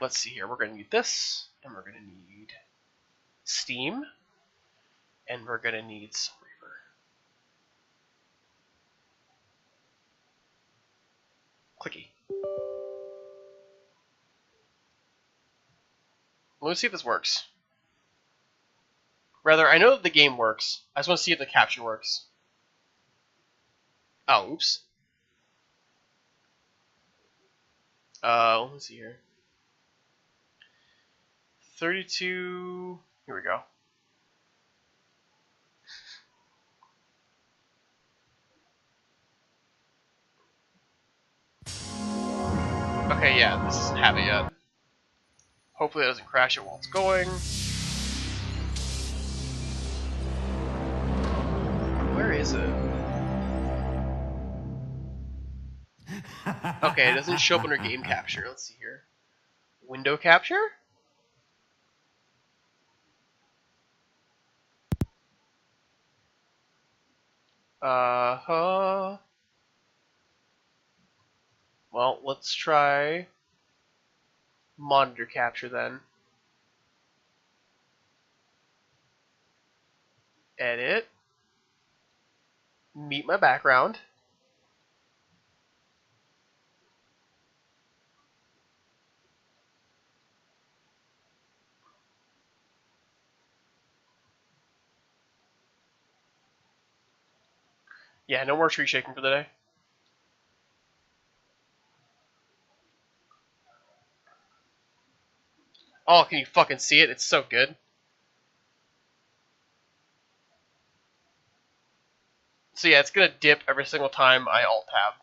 let's see here. We're going to need this, and we're going to need steam, and we're going to need some Reaver. Clicky. Let me see if this works. Rather, I know that the game works. I just want to see if the capture works. Oh, oops. Let me see here. 32. Here we go. Okay, yeah, this doesn't have it yet. Hopefully it doesn't crash it while it's going. Where is it? Okay, it doesn't show up under game capture. Let's see here. Window capture? Uh-huh. Well, let's try monitor capture then. Edit. Meet my background. Yeah, no more tree shaking for the day. Oh, can you fucking see it? It's so good. So yeah, it's gonna dip every single time I alt-tab.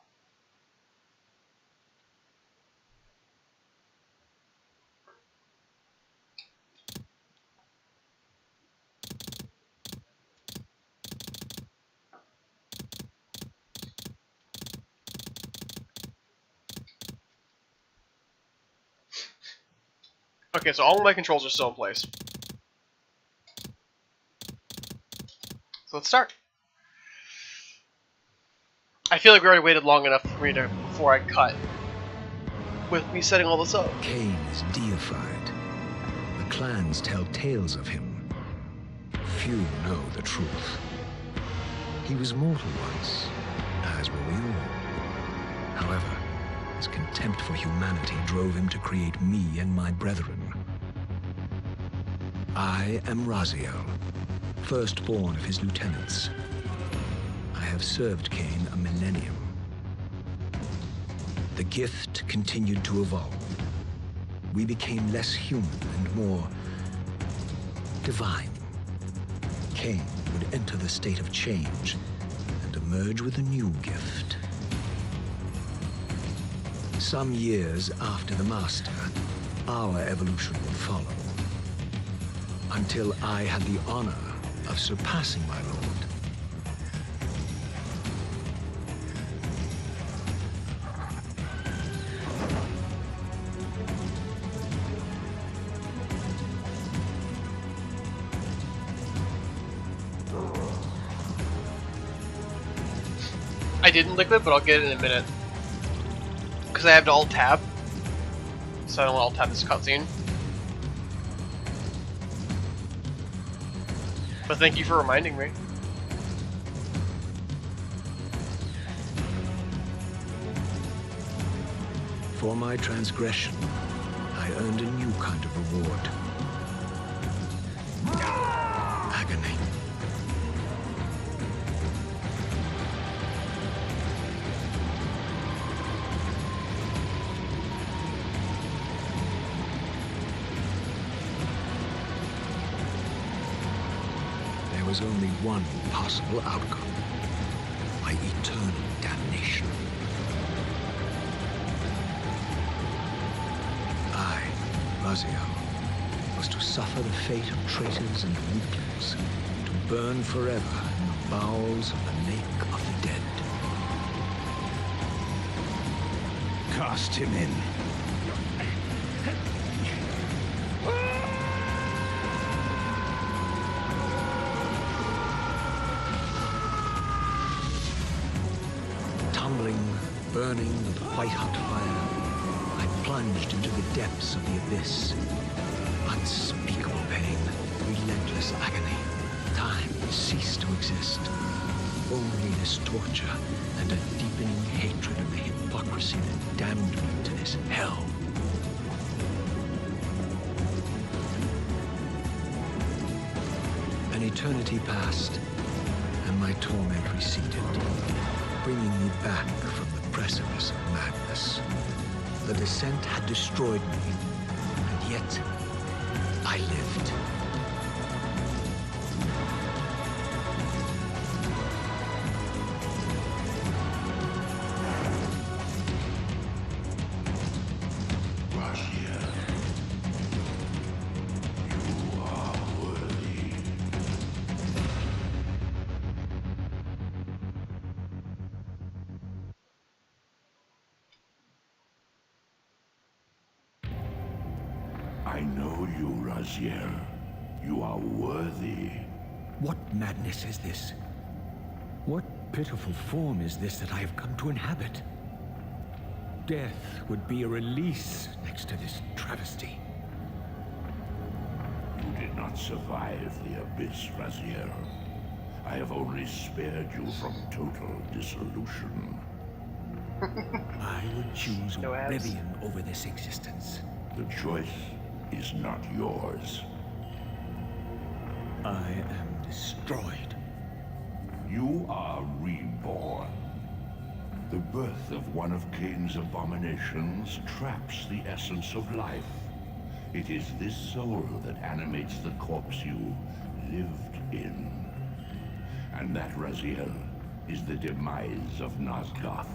Okay, so all of my controls are still in place. So let's start. I feel like we already waited long enough for me to before I cut with me setting all this up. Cain is deified. The clans tell tales of him. Few know the truth. He was mortal once, as were we all. However, his contempt for humanity drove him to create me and my brethren. I am Raziel, firstborn of his lieutenants. I have served Cain a millennium. The gift continued to evolve. We became less human and more divine. Cain would enter the state of change and emerge with a new gift. Some years after the Master, our evolution would follow. Until I had the honor of surpassing my lord. I didn't liquid, but I'll get it in a minute. Because I have to alt-tab. So I don't want to alt-tab this cutscene. But thank you for reminding me. For my transgression, I earned a new kind of reward. Agony. There was only one possible outcome. My eternal damnation. I, Raziel, was to suffer the fate of traitors and weaklings, to burn forever in the bowels of the lake of the dead. Cast him in. Tumbling, burning with white-hot fire, I plunged into the depths of the abyss. Unspeakable pain, relentless agony. Time ceased to exist. Only this torture and a deepening hatred of the hypocrisy that damned me to this hell. An eternity passed, and my torment receded, bringing me back from the precipice of madness. The descent had destroyed me, and yet I lived. I know you, Raziel. You are worthy. What madness is this? What pitiful form is this that I have come to inhabit? Death would be a release next to this travesty. You did not survive the abyss, Raziel. I have only spared you from total dissolution. I would choose No ads. oblivion over this existence. The choice is not yours. I am destroyed. You are reborn. The birth of one of Cain's abominations traps the essence of life. It is this soul that animates the corpse you lived in. And that, Raziel, is the demise of Nosgoth.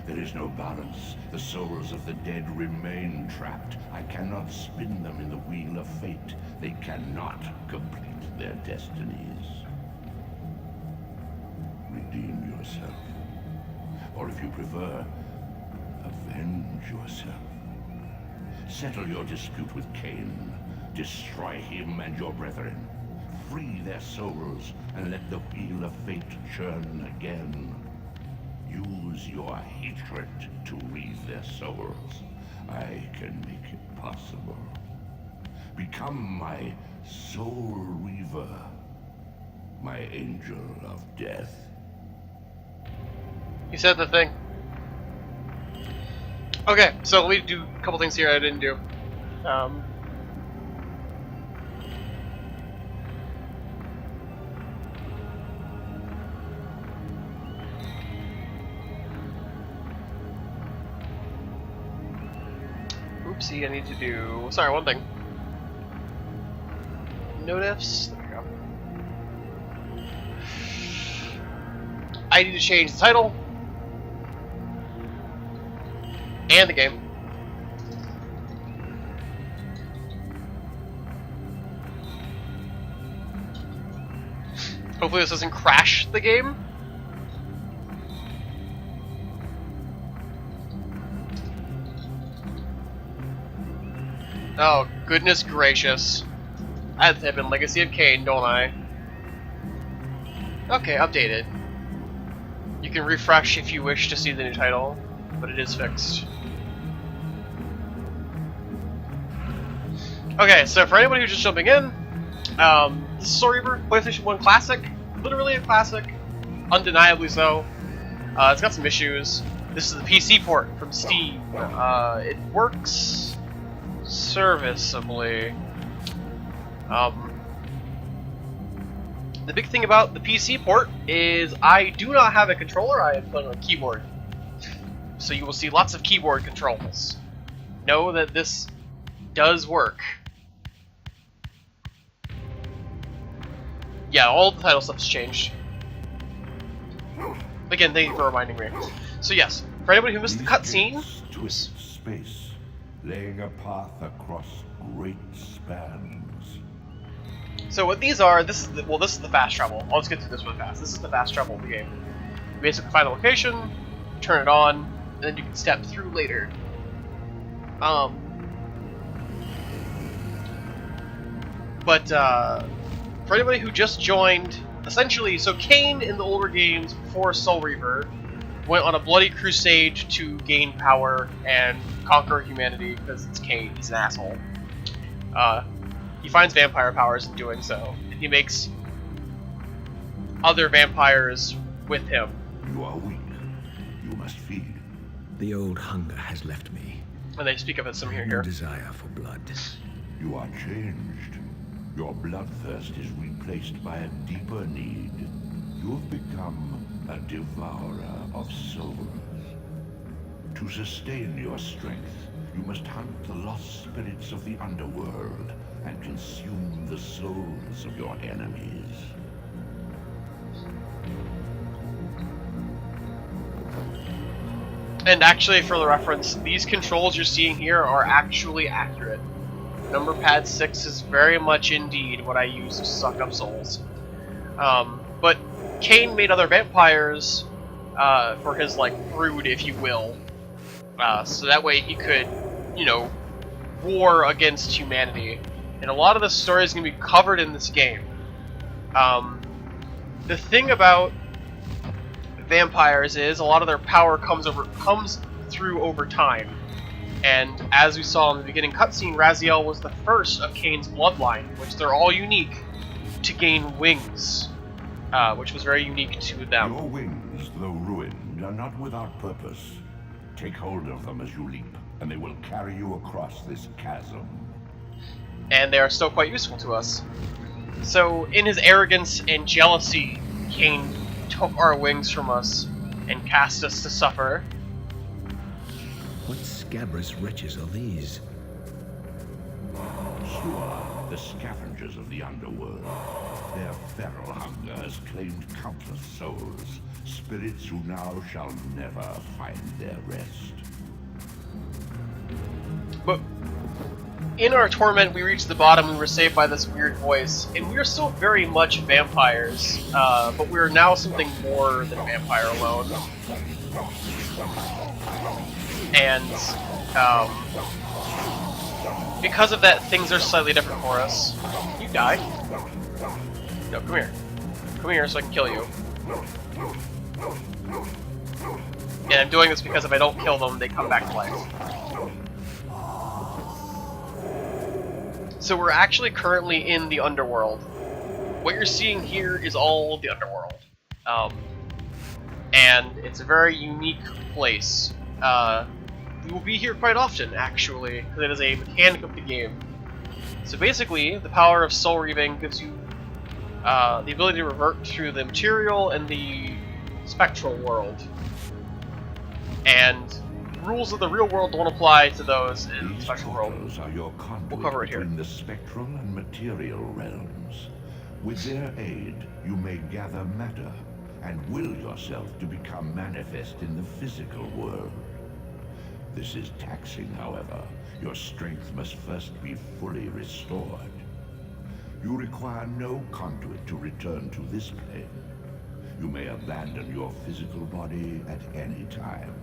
There is no balance. The souls of the dead remain trapped. I cannot spin them in the wheel of fate. They cannot complete their destinies. Redeem yourself. Or if you prefer, avenge yourself. Settle your dispute with Cain. Destroy him and your brethren. Free their souls and let the wheel of fate churn again. Use your hatred to read their souls. I can make it possible. Become my soul Reaver, my angel of death. You said the thing. Okay, so let me do a couple things here I didn't do. Oopsie, I need to do... Sorry, one thing. Node ifs. There we go. I need to change the title. And the game. Hopefully this doesn't crash the game. Oh, goodness gracious. I have to type in Legacy of Cain, don't I? Okay, updated. You can refresh if you wish to see the new title, but it is fixed. Okay, so for anybody who's just jumping in, this is Soul Reaver, PlayStation 1 Classic. Literally a classic. Undeniably so. It's got some issues. This is the PC port from Steam. It works serviceably. The big thing about the PC port is I do not have a controller, I am playing on a keyboard. So you will see lots of keyboard controls. Know that this does work. Yeah, all the title stuff's changed. Again, thank you for reminding me. So yes, for anybody who missed the cutscene, Twist space, laying a path across great spans. so what these are, this is the fast travel. I'll just get through this really fast. This is the fast travel of the game. You basically find a location, turn it on, and then you can step through later. But for anybody who just joined, essentially, so Cain in the older games before Soul Reaver went on a bloody crusade to gain power and conquer humanity because it's Cain. He's an asshole. He finds vampire powers in doing so, and he makes other vampires with him. You are weak. You must feed. The old hunger has left me. And they speak of it some No here. desire for blood. You are changed. Your bloodthirst is replaced by a deeper need. You have become a devourer of souls. To sustain your strength, you must hunt the lost spirits of the underworld and consume the souls of your enemies. And actually, for the reference, these controls you're seeing here are actually accurate. Number pad 6 is very much indeed what I use to suck up souls. But Cain made other vampires for his, like, brood, if you will. So that way he could, you know, war against humanity. And a lot of the story is going to be covered in this game. The thing about vampires is a lot of their power comes through over time. And as we saw in the beginning cutscene, Raziel was the first of Cain's bloodline, which they're all unique, to gain wings, which was very unique to them. Your wings, though ruined, are not without purpose. Take hold of them as you leap, and they will carry you across this chasm. And they are still quite useful to us. So, in his arrogance and jealousy, Cain took our wings from us and cast us to suffer. What scabrous wretches are these? Sure, the scavengers of the underworld. Their feral hunger has claimed countless souls, spirits who now shall never find their rest. But in our torment, we reached the bottom, we were saved by this weird voice, and we are still very much vampires, but we are now something more than vampire alone. And, because of that, things are slightly different for us. You die. No, come here. Come here so I can kill you. And I'm doing this because if I don't kill them, they come back to life. So we're actually currently in the underworld. What you're seeing here is all the underworld. And it's a very unique place. You will be here quite often, actually, because it is a mechanic of the game. So basically, the power of soul reaving gives you the ability to revert through the material and the spectral world. And rules of the real world don't apply to those in the spectral world. Are your conduit We'll cover it here. between the spectral and material realms. With their aid, you may gather matter and will yourself to become manifest in the physical world. This is taxing, however. Your strength must first be fully restored. You require no conduit to return to this plane. You may abandon your physical body at any time.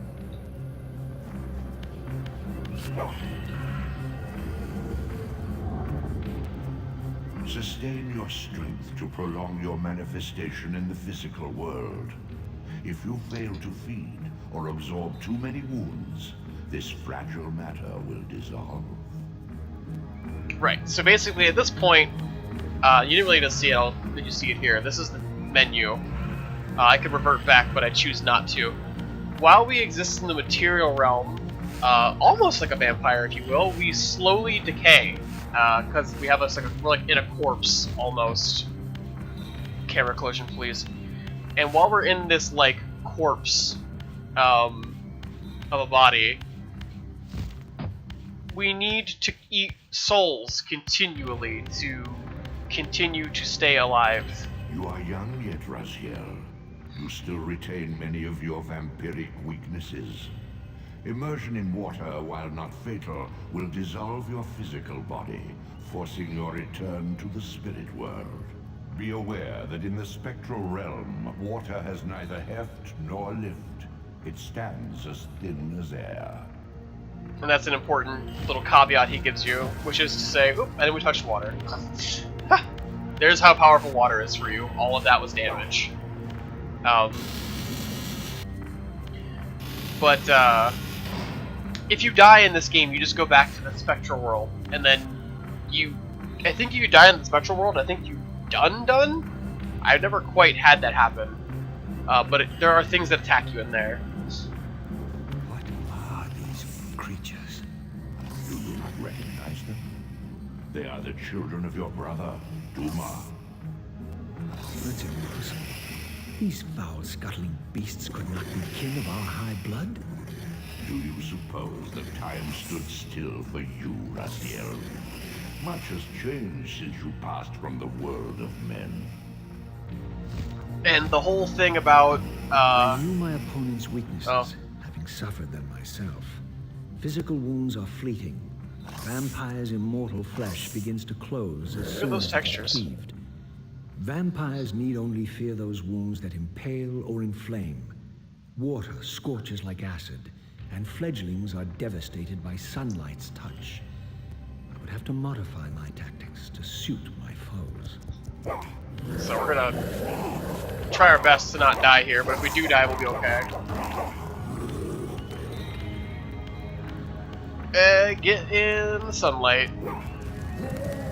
Sustain your strength to prolong your manifestation in the physical world. If you fail to feed or absorb too many wounds, this fragile matter will dissolve. Right, so basically at this point, you didn't really just see it, I'll let you see it here. This is the menu. I could revert back, but I choose not to. While we exist in the material realm, almost like a vampire, if you will, we slowly decay. Because we have us like we're like in a corpse almost. Camera collision, please. And while we're in this like corpse of a body, we need to eat souls continually to continue to stay alive. You are young yet, Raziel. You still retain many of your vampiric weaknesses. Immersion in water, while not fatal, will dissolve your physical body, forcing your return to the spirit world. Be aware that in the spectral realm, water has neither heft nor lift. It stands as thin as air. And that's an important little caveat he gives you, which is to say, oop, and then we touched water. Ha! There's how powerful water is for you. All of that was damage. but if you die in this game, you just go back to the spectral world, and then I think if you die in the spectral world, I think you done. I've never quite had that happen, but there are things that attack you in there. What are these creatures? Do you not recognize them? They are the children of your brother, Duma. That's impossible. These foul, scuttling beasts could not be kin of our high blood. Do you suppose that time stood still for you, Raziel? Much has changed since you passed from the world of men. And the whole thing about I knew my opponent's weaknesses, having suffered them myself. Physical wounds are fleeting. Vampire's immortal flesh begins to close as soon those as textures. cleaved. Vampires need only fear those wounds that impale or inflame. Water scorches like acid, and fledglings are devastated by sunlight's touch. I would have to modify my tactics to suit my foes. So we're gonna try our best to not die here, but if we do die, we'll be okay. Get in the sunlight.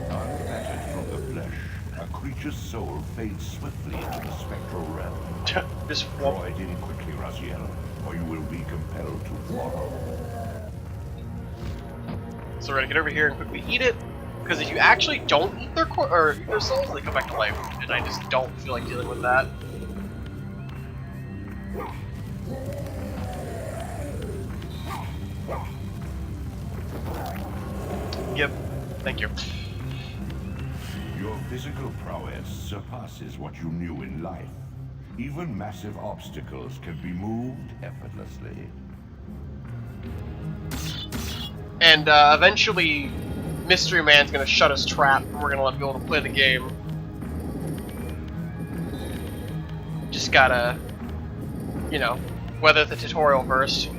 Unfettered from the flesh, a creature's soul fades swiftly into the spectral realm. Just Draw it in quickly, Raziel, or you will be compelled to follow. So we're gonna get over here and quickly eat it, because if you actually don't eat their their souls, they come back to life, and I just don't feel like dealing with that. Yep, thank you. Your physical prowess surpasses what you knew in life. Even massive obstacles can be moved effortlessly. And eventually, Mystery Man's gonna shut his trap, and we're gonna let him be able to play the game. Just gotta, you know, weather the tutorial first.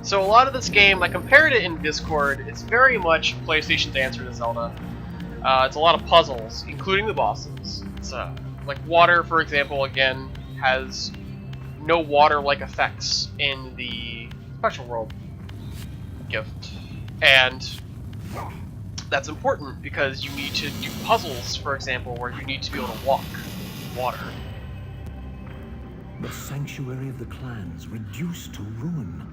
So a lot of this game, I compared it in Discord, it's very much PlayStation's answer to Zelda. It's a lot of puzzles, including the bosses. It's like water, for example, again, has no water-like effects in the Spectral World gift. And that's important because you need to do puzzles, for example, where you need to be able to walk in water. The sanctuary of the clans reduced to ruin.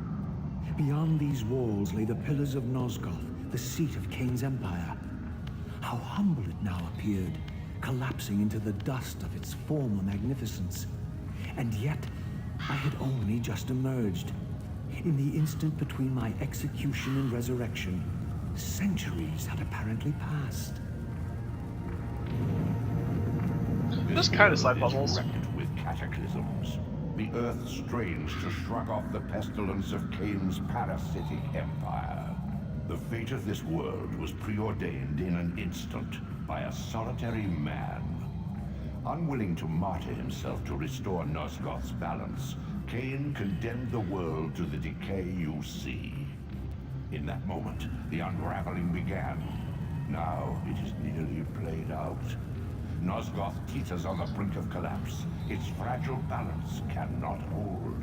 Beyond these walls lay the pillars of Nosgoth, the seat of Kain's empire. How humble it now appeared, collapsing into the dust of its former magnificence. And yet, I had only just emerged. In the instant between my execution and resurrection, centuries had apparently passed. This kind of side puzzles. Wrecked with cataclysms. The earth strains to shrug off the pestilence of Kain's parasitic empire. The fate of this world was preordained in an instant by a solitary man. Unwilling to martyr himself to restore Nosgoth's balance, Kain condemned the world to the decay you see. In that moment, the unraveling began. Now it is nearly played out. Nosgoth teeters on the brink of collapse. Its fragile balance cannot hold.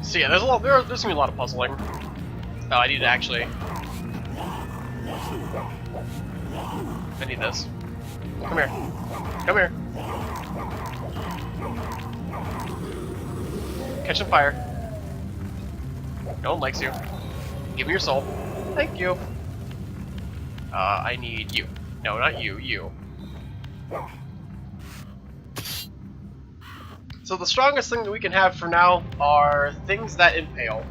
So yeah, there's gonna be a lot of puzzling. Oh, I need to actually. I need this. Come here. Come here. Catch on fire. No one likes you. Give me your soul. Thank you. I need you. No, not you. You. So the strongest thing that we can have for now are things that impale.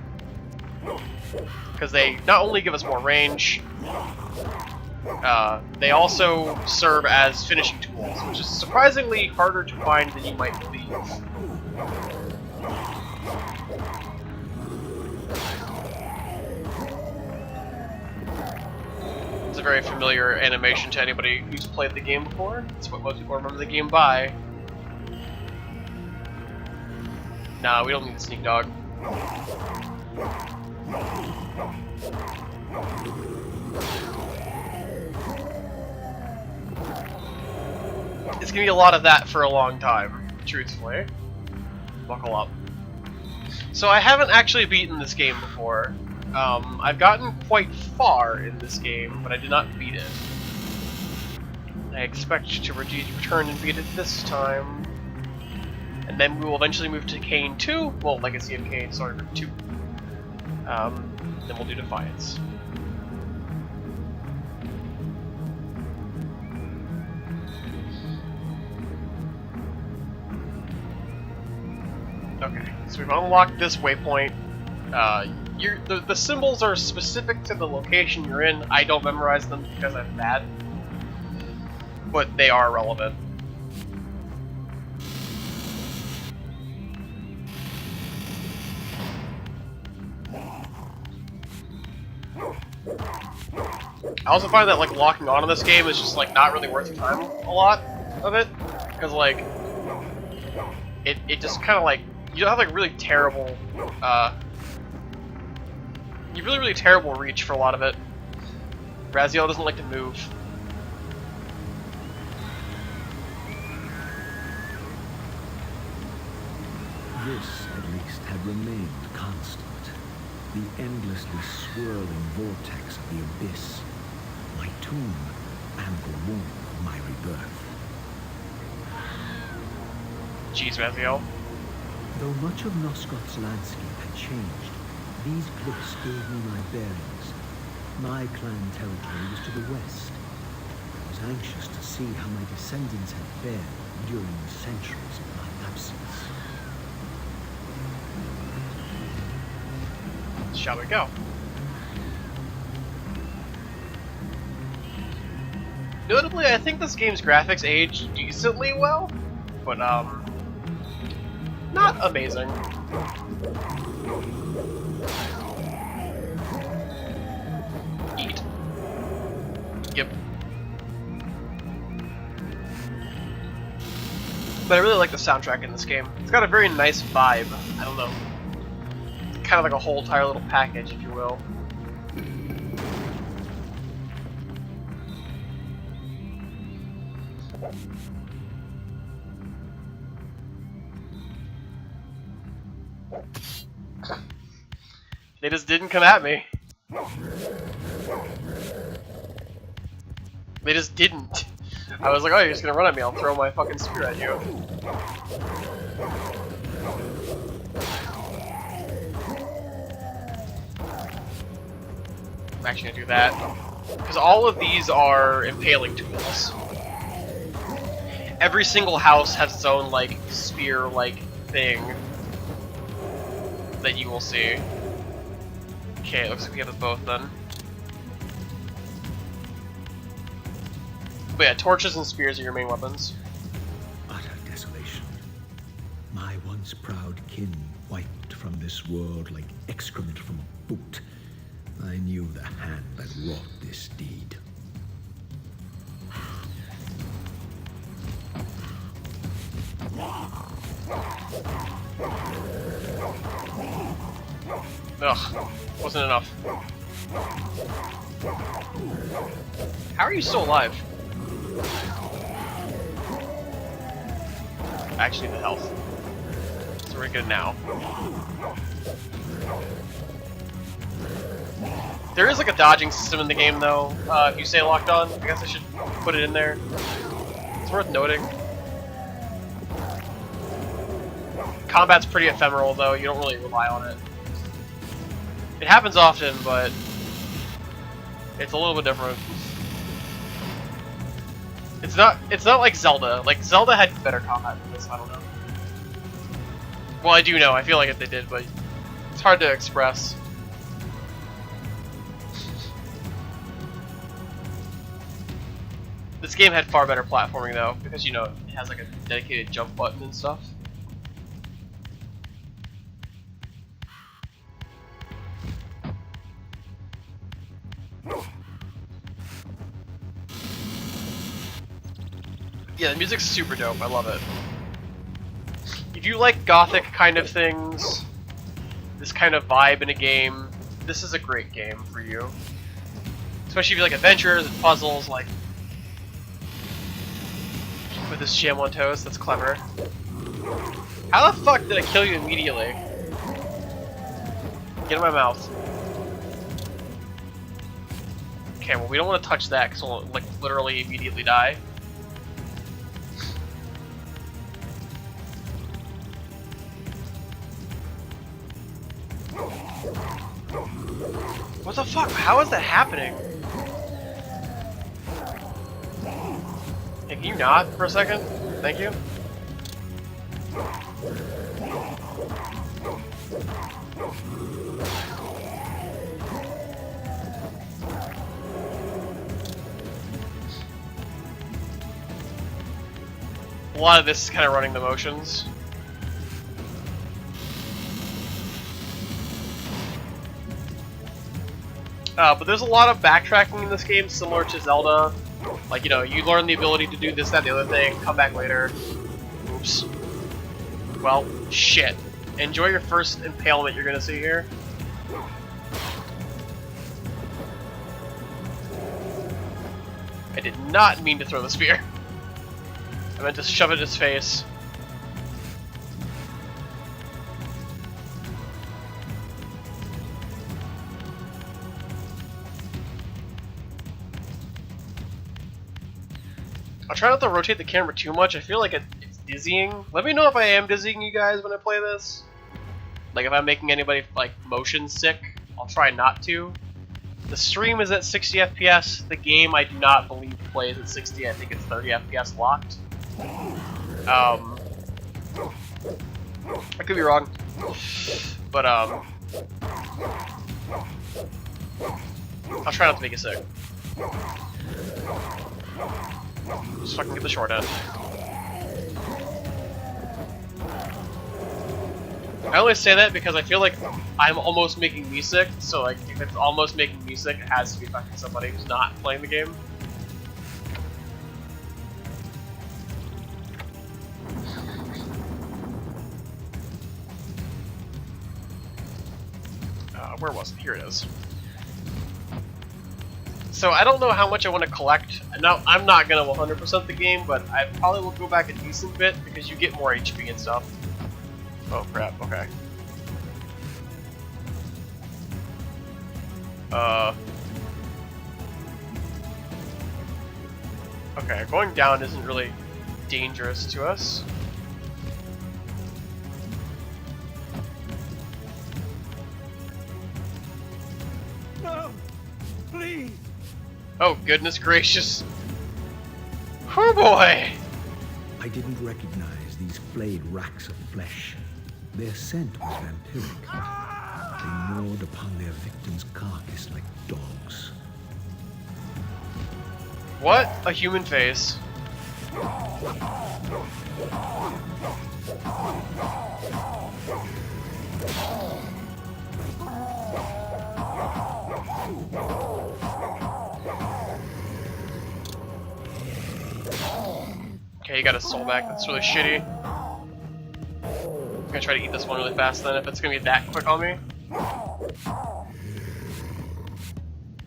Because they not only give us more range, they also serve as finishing tools, which is surprisingly harder to find than you might believe. It's a very familiar animation to anybody who's played the game before. It's what most people remember the game by. Nah, we don't need the sneak dog. it's gonna be a lot of that for a long time, truthfully. Buckle up. So I haven't actually beaten this game before. I've gotten quite far in this game, but I did not beat it. I expect to return and beat it this time. And then we will eventually move to Kane 2, well, Legacy of Kane, sorry, 2. Then we'll do Defiance. Okay, so we've unlocked this waypoint. The symbols are specific to the location you're in. I don't memorize them because I'm bad, but they are relevant. I also find that like locking onto this game is just like not really worth your time a lot of it, because like it just kind of like you don't have like really terrible you have really terrible reach for a lot of it. Raziel doesn't like to move. This, at least, had remained constant. The endlessly swirling vortex of the abyss. My tomb and the womb of my rebirth. Jeez, Raziel. Though much of Nosgoth's landscape had changed, these glyphs gave me my bearings. My clan territory was to the west. I was anxious to see how my descendants had fared during the centuries of my absence. Shall we go? Notably, I think this game's graphics aged decently well, but not amazing. Eat. Yep. But I really like the soundtrack in this game. It's got a very nice vibe. I don't know. Kind of like a whole entire little package, if you will. They just didn't come at me. They just didn't. I was like, oh, you're just gonna run at me, I'll throw my fucking spear at you. I'm actually gonna do that. Because all of these are impaling tools. Every single house has its own, like, spear-like thing that you will see. Okay, it looks like we have it both then. But yeah, torches and spears are your main weapons. Utter desolation. My once proud kin wiped from this world like excrement from a boot. I knew the hand that wrought this deed. Ugh, wasn't enough. How are you still alive? Actually, the health. So we're good now. There is like a dodging system in the game though, if you stay locked on. I guess I should put it in there. It's worth noting. Combat's pretty ephemeral though, you don't really rely on it. It happens often, but it's a little bit different. It's not like Zelda. Like Zelda had better combat than this, I don't know. Well, I do know, I feel like if they did, but it's hard to express. This game had far better platforming though, because you know, it has like a dedicated jump button and stuff. Yeah, the music's super dope, I love it. If you like gothic kind of things, this kind of vibe in a game, this is a great game for you. Especially if you like adventures and puzzles, like... But with this jam on toast. That's clever. How the fuck did I kill you immediately? Get in my mouth. Okay, well we don't want to touch that because we'll like literally immediately die. What the fuck? How is that happening? Hey, can you not for a second? Thank you. A lot of this is kind of running the motions. But there's a lot of backtracking in this game, similar to Zelda. Like, you know, you learn the ability to do this, that, the other thing, come back later. Oops. Well, shit. Enjoy your first impalement you're gonna see here. I did not mean to throw the spear. I meant to shove it in his face. I'll try not to rotate the camera too much. I feel like it's dizzying. Let me know if I am dizzying you guys when I play this. Like if I'm making anybody like motion sick, I'll try not to. The stream is at 60 FPS. The game I do not believe plays at 60. I think it's 30 FPS locked. I could be wrong, but I'll try not to make it sick. Just fucking get the short end. I only say that because I feel like I'm almost making me sick, so like if it's almost making me sick, it has to be affecting somebody who's not playing the game. Where was it? Here it is. So I don't know how much I want to collect. Now I'm not gonna 100% the game, but I probably will go back a decent bit because you get more HP and stuff. Oh crap! Okay. Okay, going down isn't really dangerous to us. No! Please! Oh, goodness gracious. Oh boy! I didn't recognize these flayed racks of flesh. Their scent was vampiric. They gnawed upon their victim's carcass like dogs. What? A human face. Okay, you got his soul back. That's really shitty. I'm gonna try to eat this one really fast then, if it's gonna be that quick on me.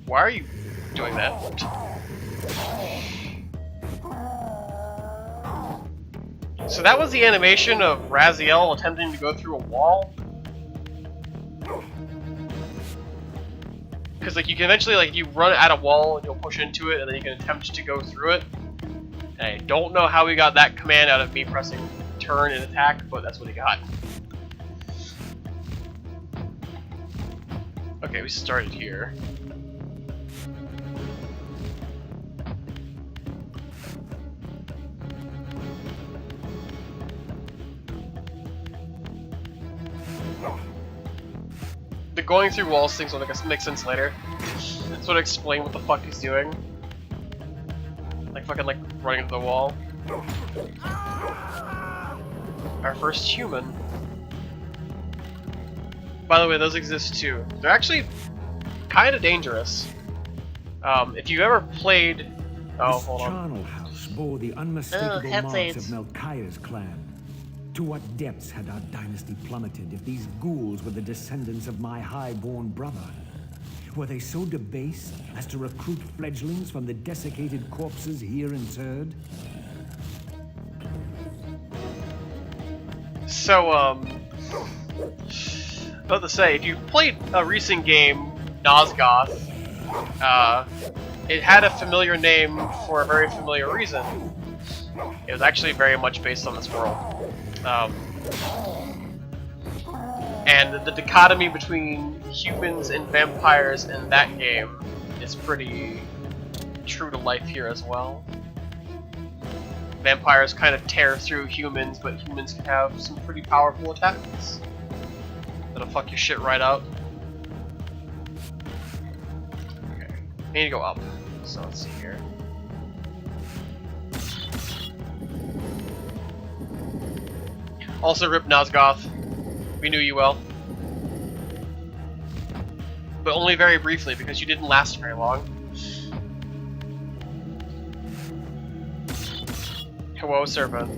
Why are you doing that? So that was the animation of Raziel attempting to go through a wall. Because like you can eventually like you run at a wall and you'll push into it and then you can attempt to go through it. And I don't know how he got that command out of me pressing turn and attack, but that's what he got. Okay, we started here. The going through walls things will make sense later. Sort of explain what the fuck he's doing. Like fucking like running into the wall. Our first human. By the way, those exist too. They're actually kind of dangerous. If you've ever played... Oh, This hold on. charnel house bore the unmistakable marks of Melchiah's clan. To what depths had our dynasty plummeted if these ghouls were the descendants of my high-born brother? Were they so debased as to recruit fledglings from the desiccated corpses here interred? So, about to say, if you played a recent game, Nosgoth, it had a familiar name for a very familiar reason. It was actually very much based on this world. And the dichotomy between humans and vampires in that game is pretty true to life here as well. Vampires kind of tear through humans, but humans can have some pretty powerful attacks that'll fuck your shit right up. Okay, I need to go up. So let's see here. Also, rip Nosgoth. We knew you well. But only very briefly, because you didn't last very long. Hello, Serva.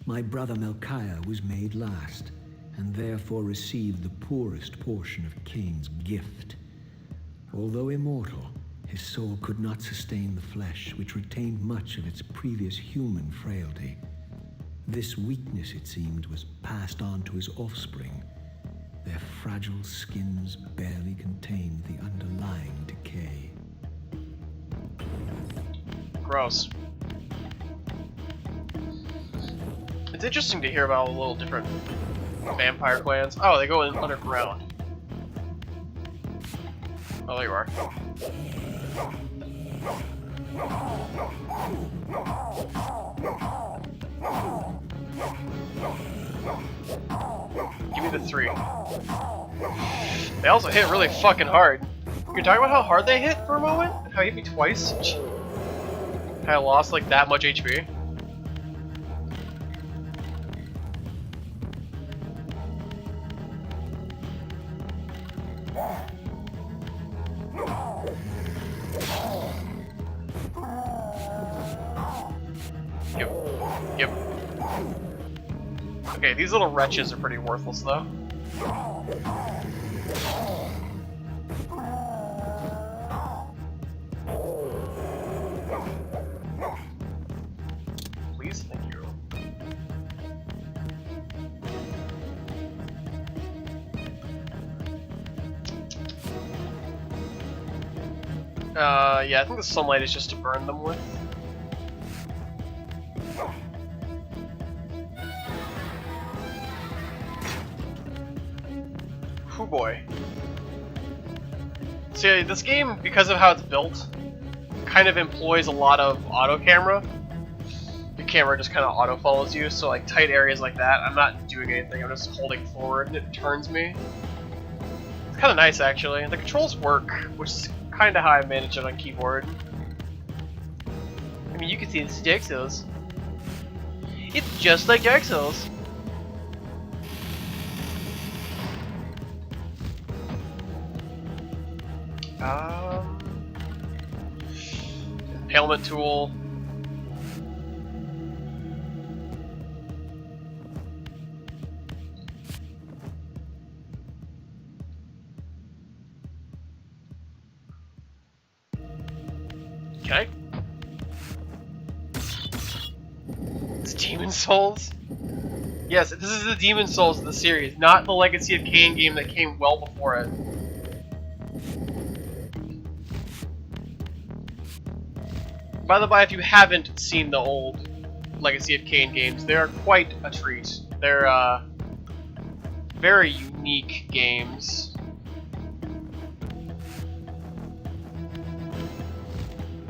My brother Melchiah was made last, and therefore received the poorest portion of Cain's gift. Although immortal, his soul could not sustain the flesh, which retained much of its previous human frailty. This weakness, it seemed, was passed on to his offspring. Their fragile skins barely contained the underlying decay. Gross. It's interesting to hear about all the little different vampire clans. Oh, they go in underground. Oh, there you are. Give me the 3. They also hit really fucking hard. You can talk about how hard they hit for a moment? How you hit me twice? I lost like that much HP. Yep. Okay, these little wretches are pretty worthless though. Please, thank you. Yeah, I think the sunlight is just to burn them with. Oh boy. See, this game, because of how it's built, kind of employs a lot of auto camera. Your camera just kind of auto follows you, so like tight areas like that, I'm not doing anything, I'm just holding forward and it turns me. It's kind of nice actually. The controls work, which is kind of how I manage it on keyboard. I mean, you can see it's Dark Souls. It's just like Dark Souls. Impalement tool. Okay. It's Demon Souls? Yes, this is the Demon Souls of the series, not the Legacy of Kain game that came well before it. By the by, if you haven't seen the old Legacy of Kain games, they are quite a treat. They're very unique games.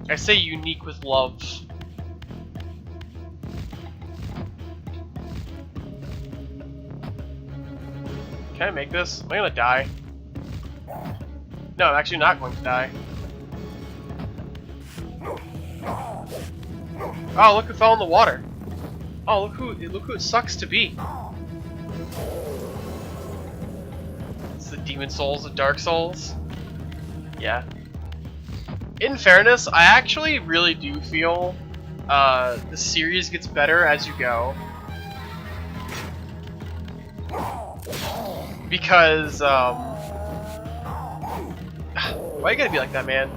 I say unique with love. Can I make this? Am I gonna die? No, I'm actually not going to die. Oh, look who fell in the water. Oh, look who it sucks to be. It's the Demon Souls of Dark Souls. Yeah. In fairness, I actually really do feel the series gets better as you go. Because, why you gotta be like that, man?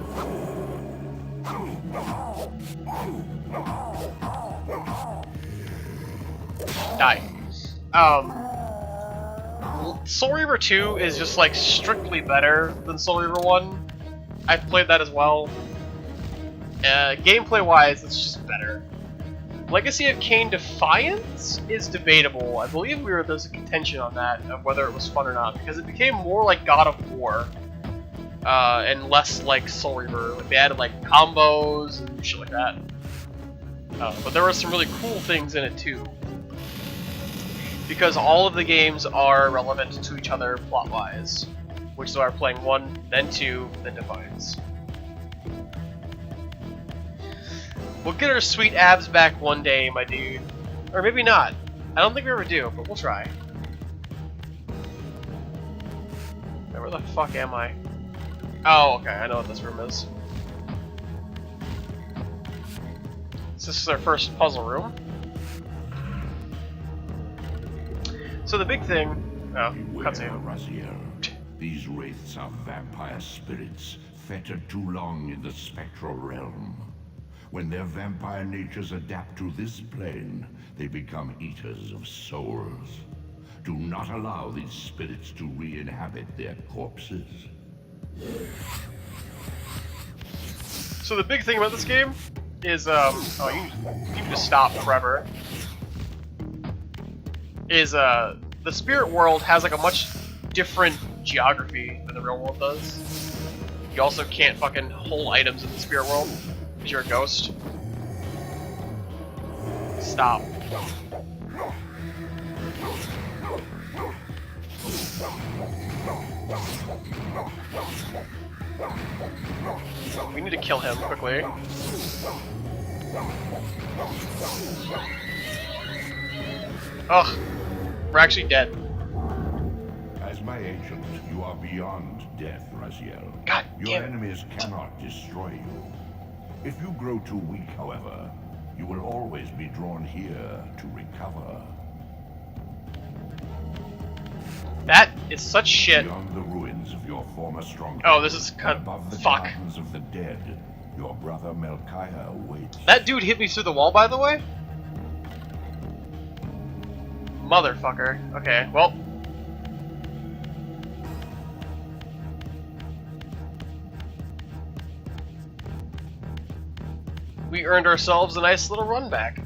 Die. Soul Reaver 2 is just like strictly better than Soul Reaver 1. I've played that as well. Gameplay wise, it's just better. Legacy of Kain Defiance is debatable. I believe there's a contention on that, of whether it was fun or not, because it became more like God of War, and less like Soul Reaver. Like, they added like combos and shit like that. But there were some really cool things in it too, because all of the games are relevant to each other plot-wise, which is why we're playing 1, then 2, then Defiance. We'll get our sweet abs back one day, my dude. Or maybe not. I don't think we ever do, but we'll try. Now, where the fuck am I? Oh, okay, I know what this room is. So this is our first puzzle room. So the big thing... Oh, cutscene. These wraiths are vampire spirits, fettered too long in the spectral realm. When their vampire natures adapt to this plane, they become eaters of souls. Do not allow these spirits to re-inhabit their corpses. So the big thing about this game is, oh, you can just stop forever. Is, the spirit world has like a much different geography than the real world does. You also can't fucking hold items in the spirit world. You're a ghost. Stop. We need to kill him quickly. Ugh. We're actually dead. As my agent, you are beyond death, Raziel. God Your damn it. enemies cannot destroy you. If you grow too weak, however, you will always be drawn here to recover. That is such shit. Beyond the ruins of your former stronghold. Oh, this is kind above the of... Fuck. gardens of the dead, your brother Melchiah awaits. That dude hit me through the wall, by the way? Motherfucker. Okay, well... we earned ourselves a nice little run back.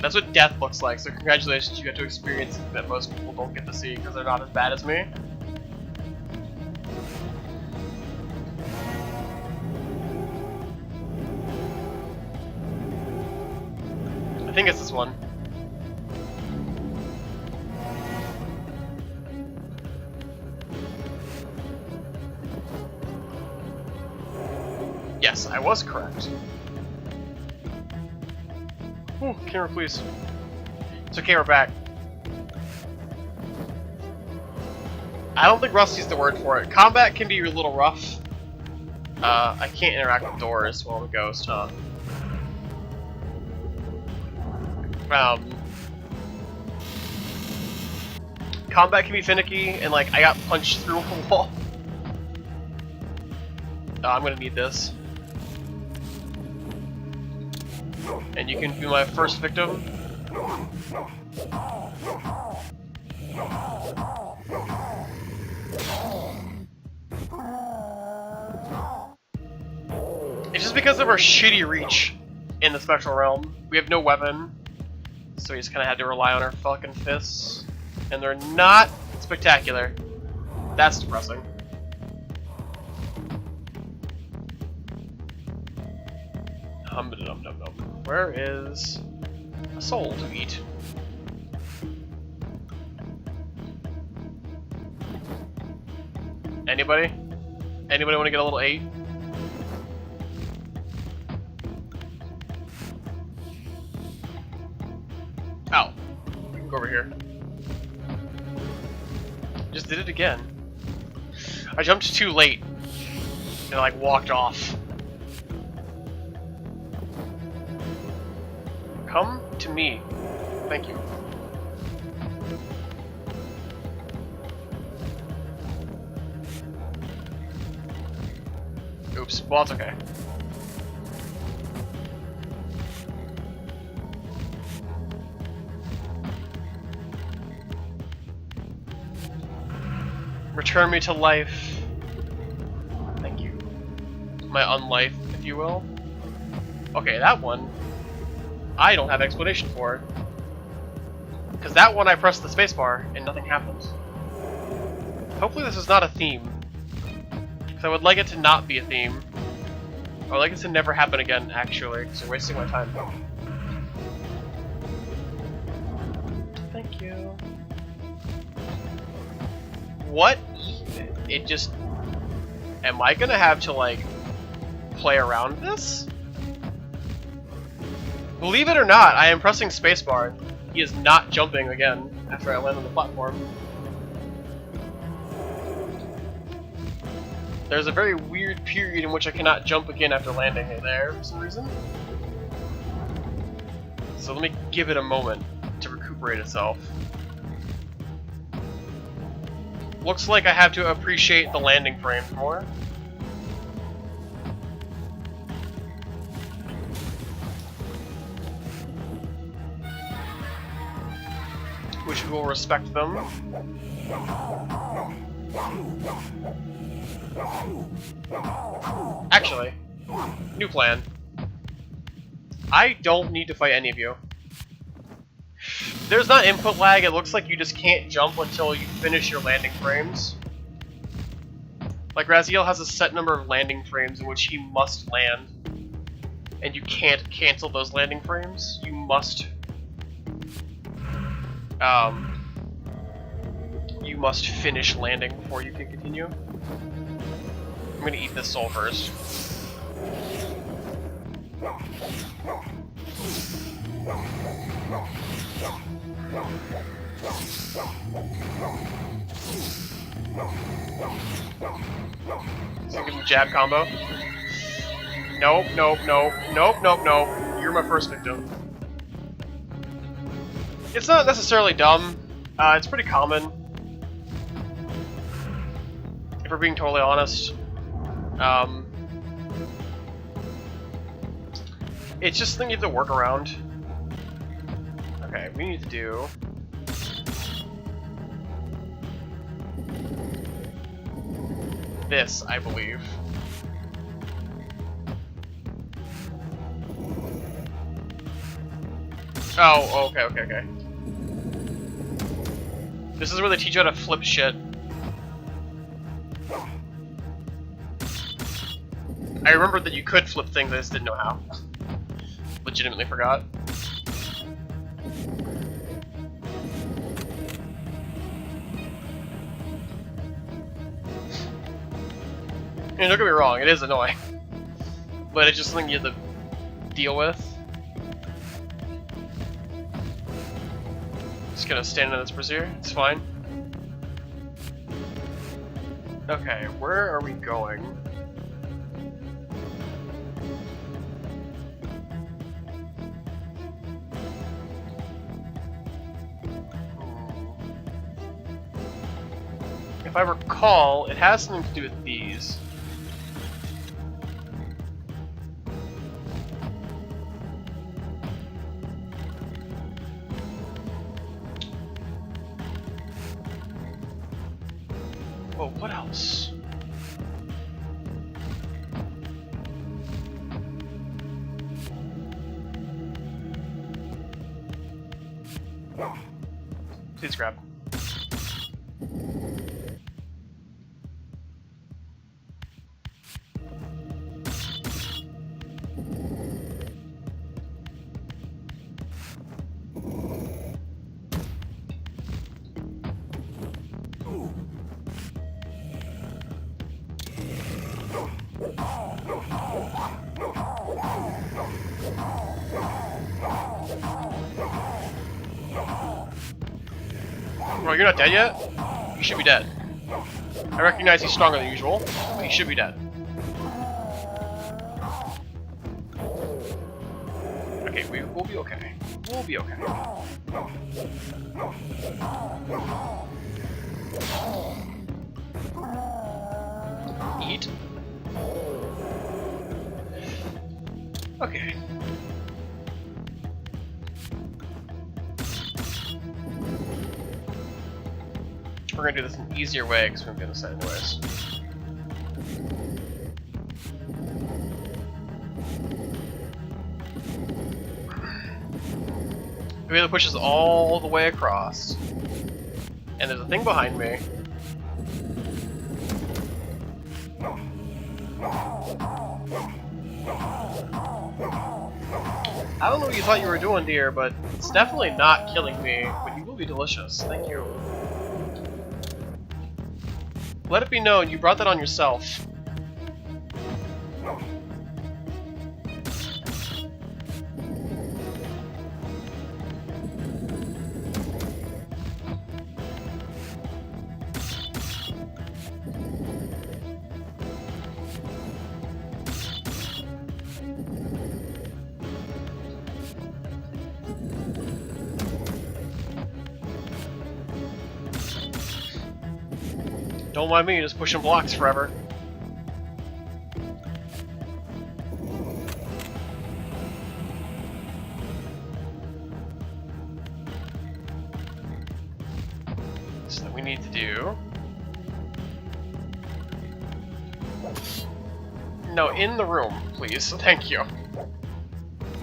That's what death looks like, so congratulations, you got to experience it that most people don't get to see because they're not as bad as me. I think it's this one. Yes, I was correct. Ooh, camera please. It's okay, we're back. I don't think rusty's the word for it. Combat can be a little rough. I can't interact with doors while I'm a ghost, huh? Combat can be finicky, and like, I got punched through a wall. Oh, I'm gonna need this. And you can be my first victim. It's just because of our shitty reach in the spectral realm. We have no weapon, so we just kind of had to rely on our fucking fists. And they're not spectacular. That's depressing. Where is a soul to eat? Anybody? Anybody want to get a little 8? Oh, we can go over here. Just did it again. I jumped too late and like walked off. Come to me. Thank you. Oops. Well, it's okay. Return me to life. Thank you. My unlife, if you will. Okay, that one, I don't have explanation for. Because that one I pressed the spacebar and nothing happens. Hopefully this is not a theme. Because I would like it to not be a theme. I would like it to never happen again, actually, because you're wasting my time. Thank you. What? It just... Am I gonna have to, like, play around this? Believe it or not, I am pressing spacebar. He is not jumping again after I land on the platform. There's a very weird period in which I cannot jump again after landing there for some reason. So let me give it a moment to recuperate itself. Looks like I have to appreciate the landing frames more. Which will respect them. Actually, new plan. I don't need to fight any of you. There's not input lag, it looks like you just can't jump until you finish your landing frames. Like, Raziel has a set number of landing frames in which he must land. And you can't cancel those landing frames. You must... you must finish landing before you can continue. I'm gonna eat this soul first. So give him a jab combo. Nope, nope, nope, nope, nope, nope. You're my first victim. It's not necessarily dumb. It's pretty common. If we're being totally honest. It's just something you have to work around. Okay, we need to do... this, I believe. Oh, okay, okay, okay. This is where they teach you how to flip shit. I remembered that you could flip things, I just didn't know how. Legitimately forgot. I mean, don't get me wrong, it is annoying. But it's just something you have to deal with. Just gonna stand in this brazier, it's fine. Okay, where are we going? If I recall, it has something to do with these. Oh, what else? Please grab. Bro, you're not dead yet? You should be dead. I recognize he's stronger than usual, but he should be dead. Okay, we'll be okay. We'll be okay. Eat. Okay. We're gonna do this an easier way because we're gonna do this anyways. We have to push this all the way across. And there's a thing behind me. I don't know what you thought you were doing, dear, but it's definitely not killing me, but you will be delicious. Thank you. Let it be known, you brought that on yourself. Don't mind me, just pushing blocks forever. So we need to do... No, in the room, please. Thank you.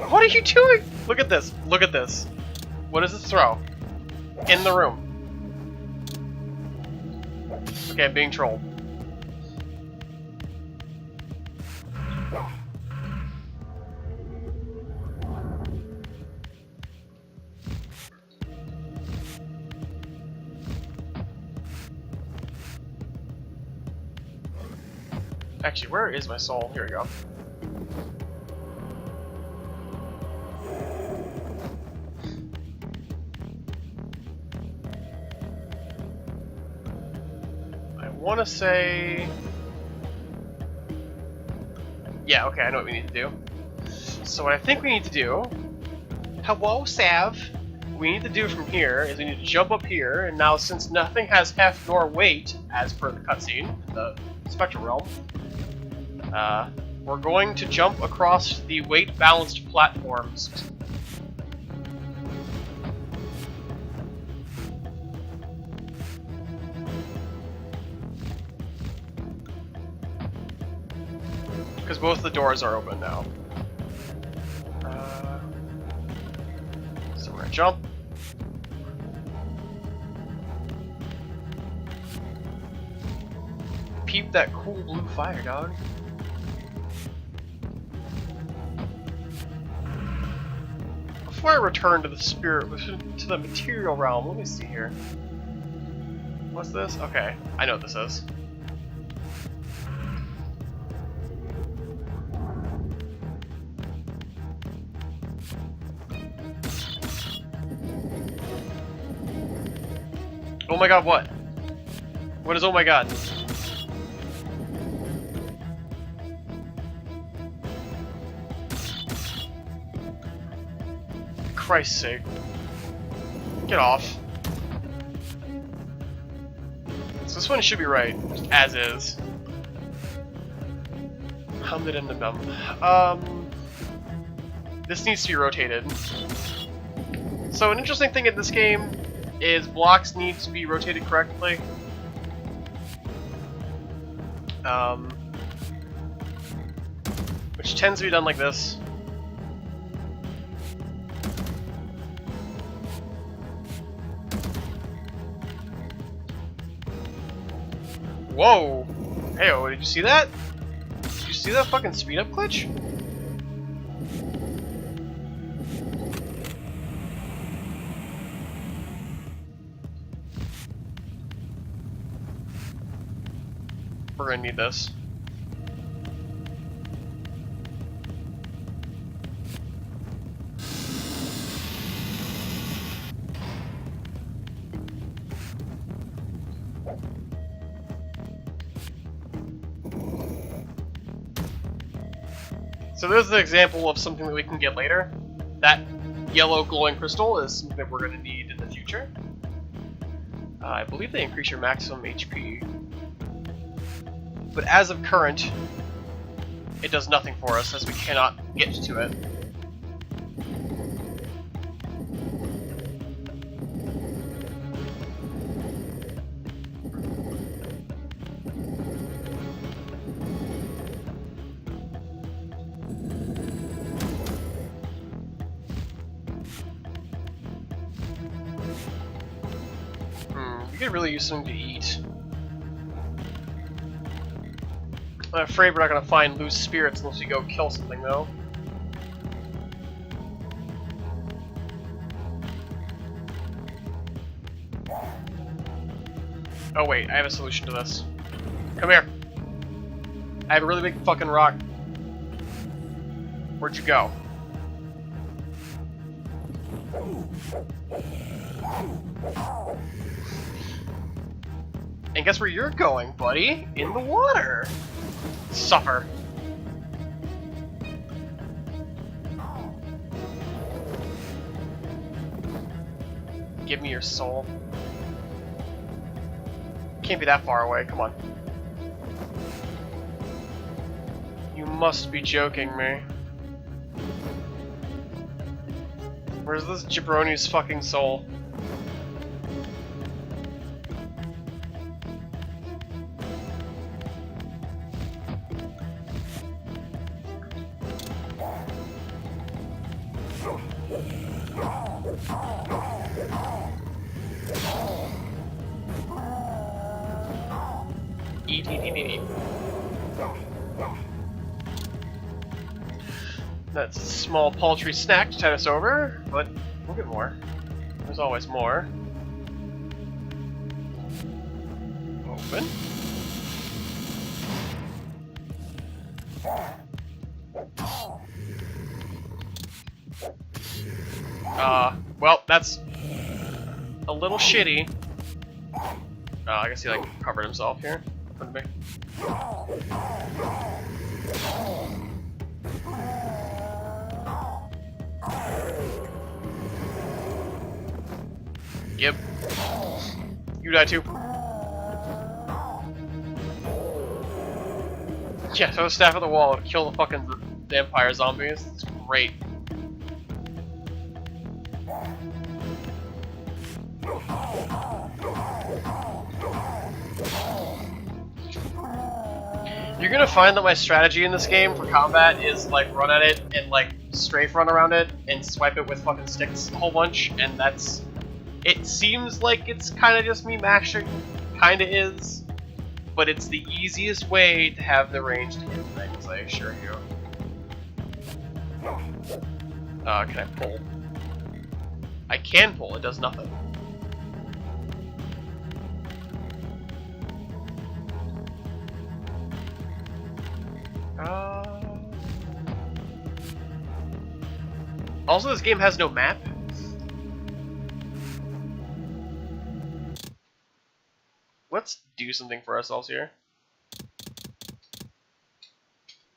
What are you doing? Look at this. Look at this. What does this throw? In the room. Okay, I'm being trolled. Actually, where is my soul? Here we go. I want to say... Yeah, okay, I know what we need to do. So what I think we need to do... Hello, Sav! What we need to do from here is we need to jump up here, and now since nothing has heft nor weight, as per the cutscene, the Spectral Realm, we're going to jump across the weight-balanced platforms. Because both the doors are open now. So we're gonna jump. Peep that cool blue fire, dog. Before I return to the spirit, to the material realm, let me see here. What's this? Okay, I know what this is. Oh my god, what? What is oh my god? For Christ's sake. Get off. So this one should be right, just as is. This needs to be rotated. So an interesting thing in this game is blocks need to be rotated correctly. Which tends to be done like this. Whoa! Heyo, did you see that? Did you see that fucking speed up glitch? We're gonna need this. So there's an example of something that we can get later. That yellow glowing crystal is something that we're going to need in the future. I believe they increase your maximum HP. But as of current, it does nothing for us as we cannot get to it. could really use something to eat. I'm afraid we're not gonna find loose spirits unless we go kill something, though. Oh wait, I have a solution to this. Come here. I have a really big fucking rock. Where'd you go? And guess where you're going, buddy? In the water! Suffer. Give me your soul. Can't be that far away, come on. You must be joking me. Where's this jabroni's fucking soul? Eat. That's a small paltry snack to tide us over, but we'll get more. There's always more. Open. Well, that's a little shitty. I guess he like covered himself here. Couldn't be. Yep. You die too. Yeah, throw the staff at the wall and kill the fucking vampire zombies. It's great. You're gonna find that my strategy in this game for combat is like run at it and like strafe run around it and swipe it with fucking sticks a whole bunch, and that's... It seems like it's kind of just me mashing, kind of is, but it's the easiest way to have the range to hit things, I assure you. Can I pull? I can pull, it does nothing. Also, this game has no map. Let's do something for ourselves here.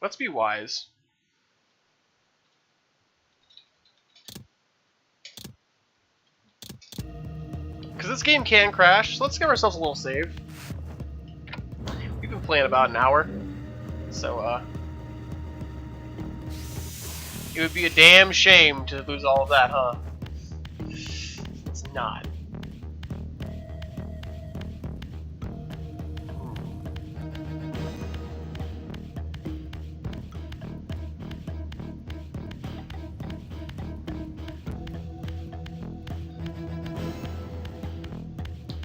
Let's be wise. Because this game can crash, so let's give ourselves a little save. We've been playing about an hour, so it would be a damn shame to lose all of that, huh? It's not.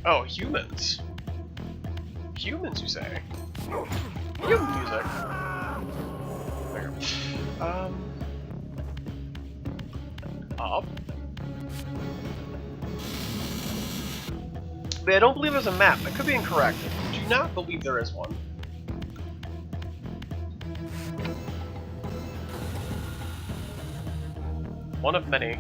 Oh, humans. Humans, you say? Human music. There. Up. But I don't believe there's a map. I could be incorrect. I do not believe there is one. One of many.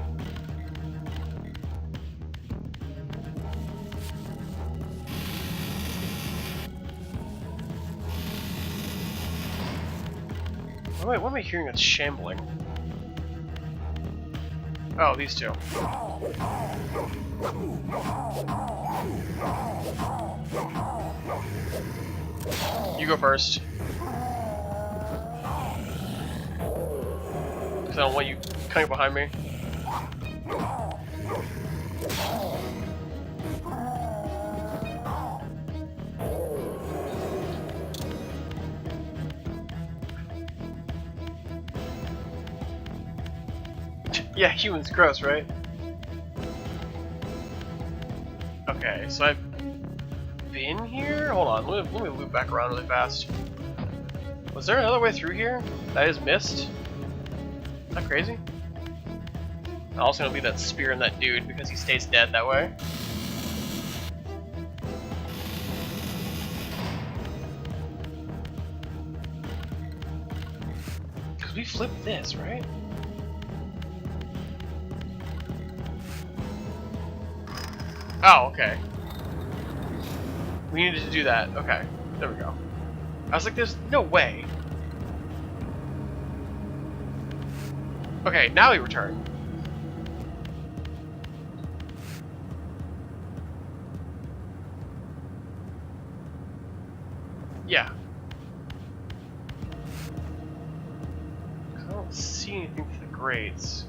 Wait, what am I hearing that's shambling? Oh, these two. You go first. Because I don't want you coming behind me. Yeah, humans gross, right? Okay, so been here? Hold on, let me loop back around really fast. Was there another way through here that I just missed? Is that crazy? I'm also gonna leave that spear in that dude because he stays dead that way. Because we flipped this, right? Oh, okay. We needed to do that. Okay, there we go. I was like, there's no way. Okay, now we return. Yeah. I don't see anything for the grades.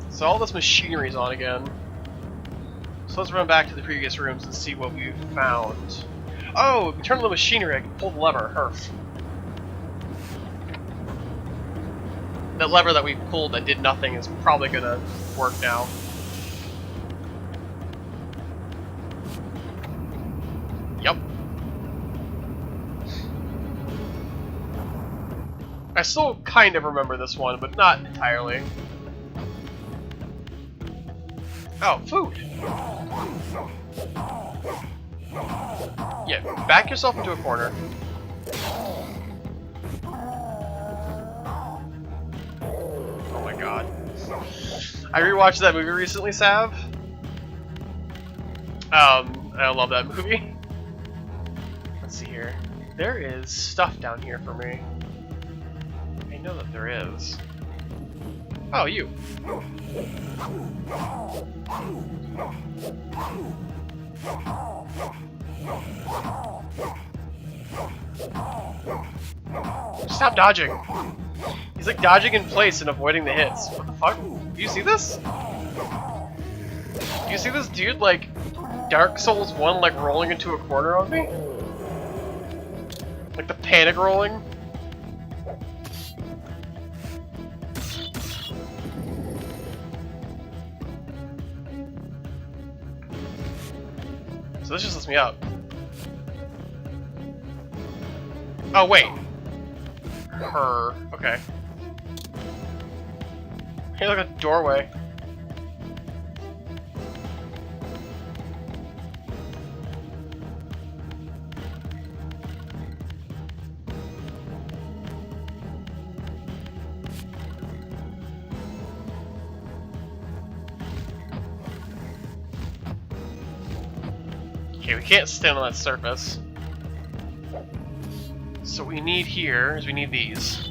So all this machinery's on again. So let's run back to the previous rooms and see what we've found. Oh, if we turn on the machinery, I can pull the lever. Herf. That lever that we pulled that did nothing is probably gonna work now. Yep. I still kind of remember this one, but not entirely. Oh, food! Yeah, back yourself into a corner. Oh my god. I rewatched that movie recently, Sav. I love that movie. Let's see here. There is stuff down here for me. I know that there is. Oh, you. Stop dodging. He's like dodging in place and avoiding the hits. What the fuck? Do you see this? Do you see this dude like Dark Souls 1 like rolling into a corner on me? Like the panic rolling? So this just lets me up. Oh wait. Her. Okay. Hey, look, a doorway. Okay, we can't stand on that surface. So what we need here is we need these.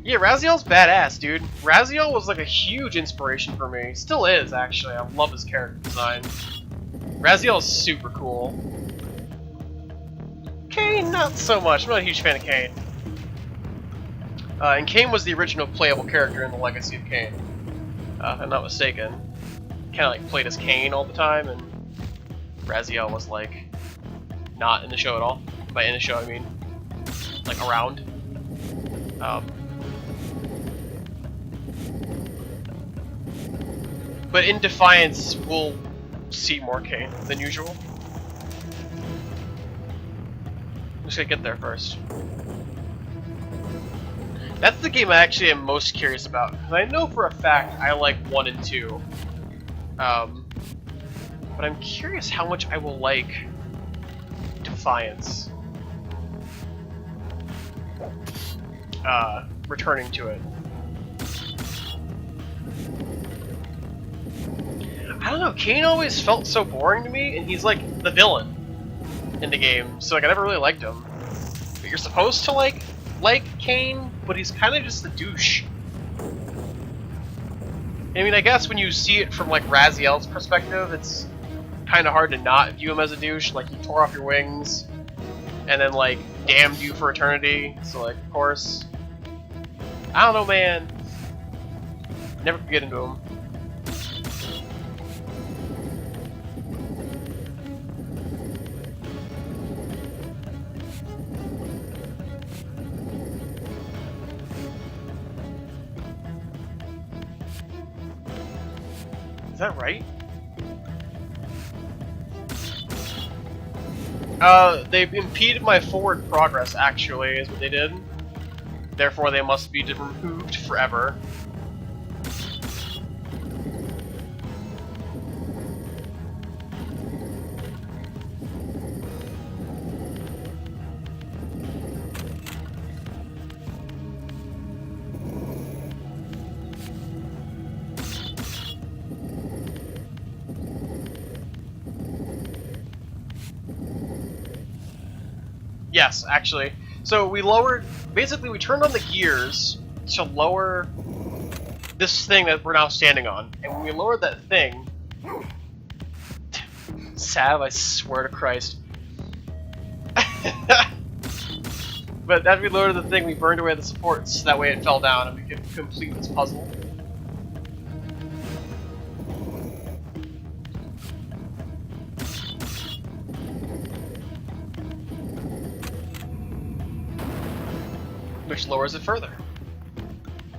Yeah, Raziel's badass, dude. Raziel was like a huge inspiration for me. Still is, actually. I love his character design. Raziel is super cool. Kain, not so much. I'm not a huge fan of Kain. And Kain was the original playable character in the Legacy of Kain. If I'm not mistaken. Kind of like played as Kain all the time, and Raziel was like not in the show at all. By in the show, I mean like around. But in Defiance, we'll see more Kain than usual. I'm just gonna get there first. That's the game I actually am most curious about, because I know for a fact I like 1 and 2. But I'm curious how much I will like Defiance. Returning to it. I don't know, Kain always felt so boring to me, and he's like the villain in the game, so like I never really liked him. But you're supposed to like Kain, but he's kind of just a douche. I mean, I guess when you see it from like Raziel's perspective, it's kind of hard to not view him as a douche. Like, he tore off your wings, and then, like, damned you for eternity. So, like, of course. I don't know, man. Never could get into him. Is that right? They've impeded my forward progress, actually, is what they did. Therefore, they must be removed forever. Yes, actually. So we lowered, basically we turned on the gears to lower this thing that we're now standing on. And when we lowered that thing, Sav, I swear to Christ. But as we lowered the thing, we burned away the supports, that way it fell down and we could complete this puzzle. Which lowers it further.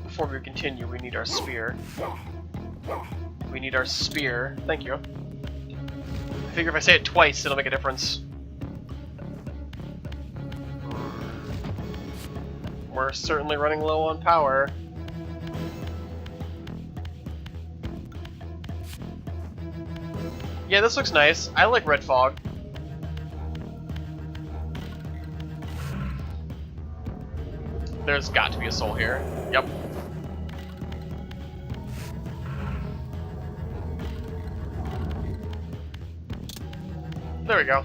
Before we continue, we need our spear. We need our spear. Thank you. I figure if I say it twice, it'll make a difference. We're certainly running low on power. Yeah, this looks nice. I like red fog. There's got to be a soul here. Yep. There we go.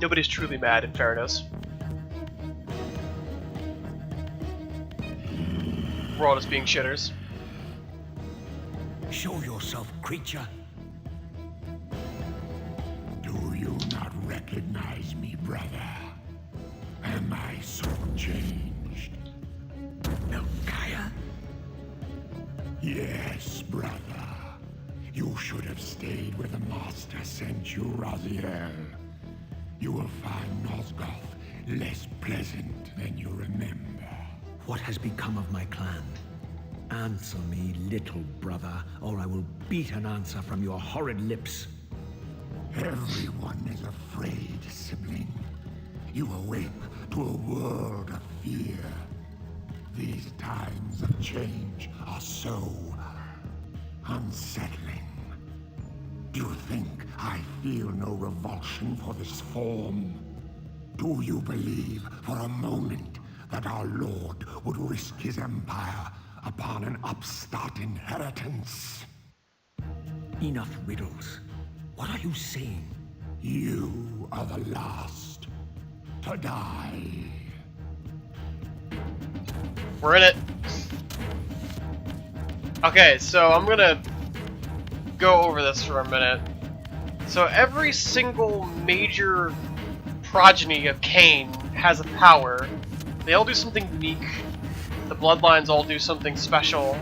Nobody's truly mad, in fairness. We're all just being shitters. Show yourself, creature. Do you not recognize me, brother? Am I so changed? Melchiah? Yes, brother. You should have stayed where the Master sent you, Raziel. You will find Nosgoth less pleasant than you remember. What has become of my clan? Answer me, little brother, or I will beat an answer from your horrid lips. Everyone is afraid, sibling. You awake to a world of fear. These times of change are so unsettling. Do you think I feel no revulsion for this form? Do you believe for a moment that our Lord would risk his empire upon an upstart inheritance? Enough riddles. What are you saying? You are the last to die. We're in it. Okay, so I'm gonna go over this for a minute. So every single major progeny of Cain has a power. They all do something unique. The bloodlines all do something special.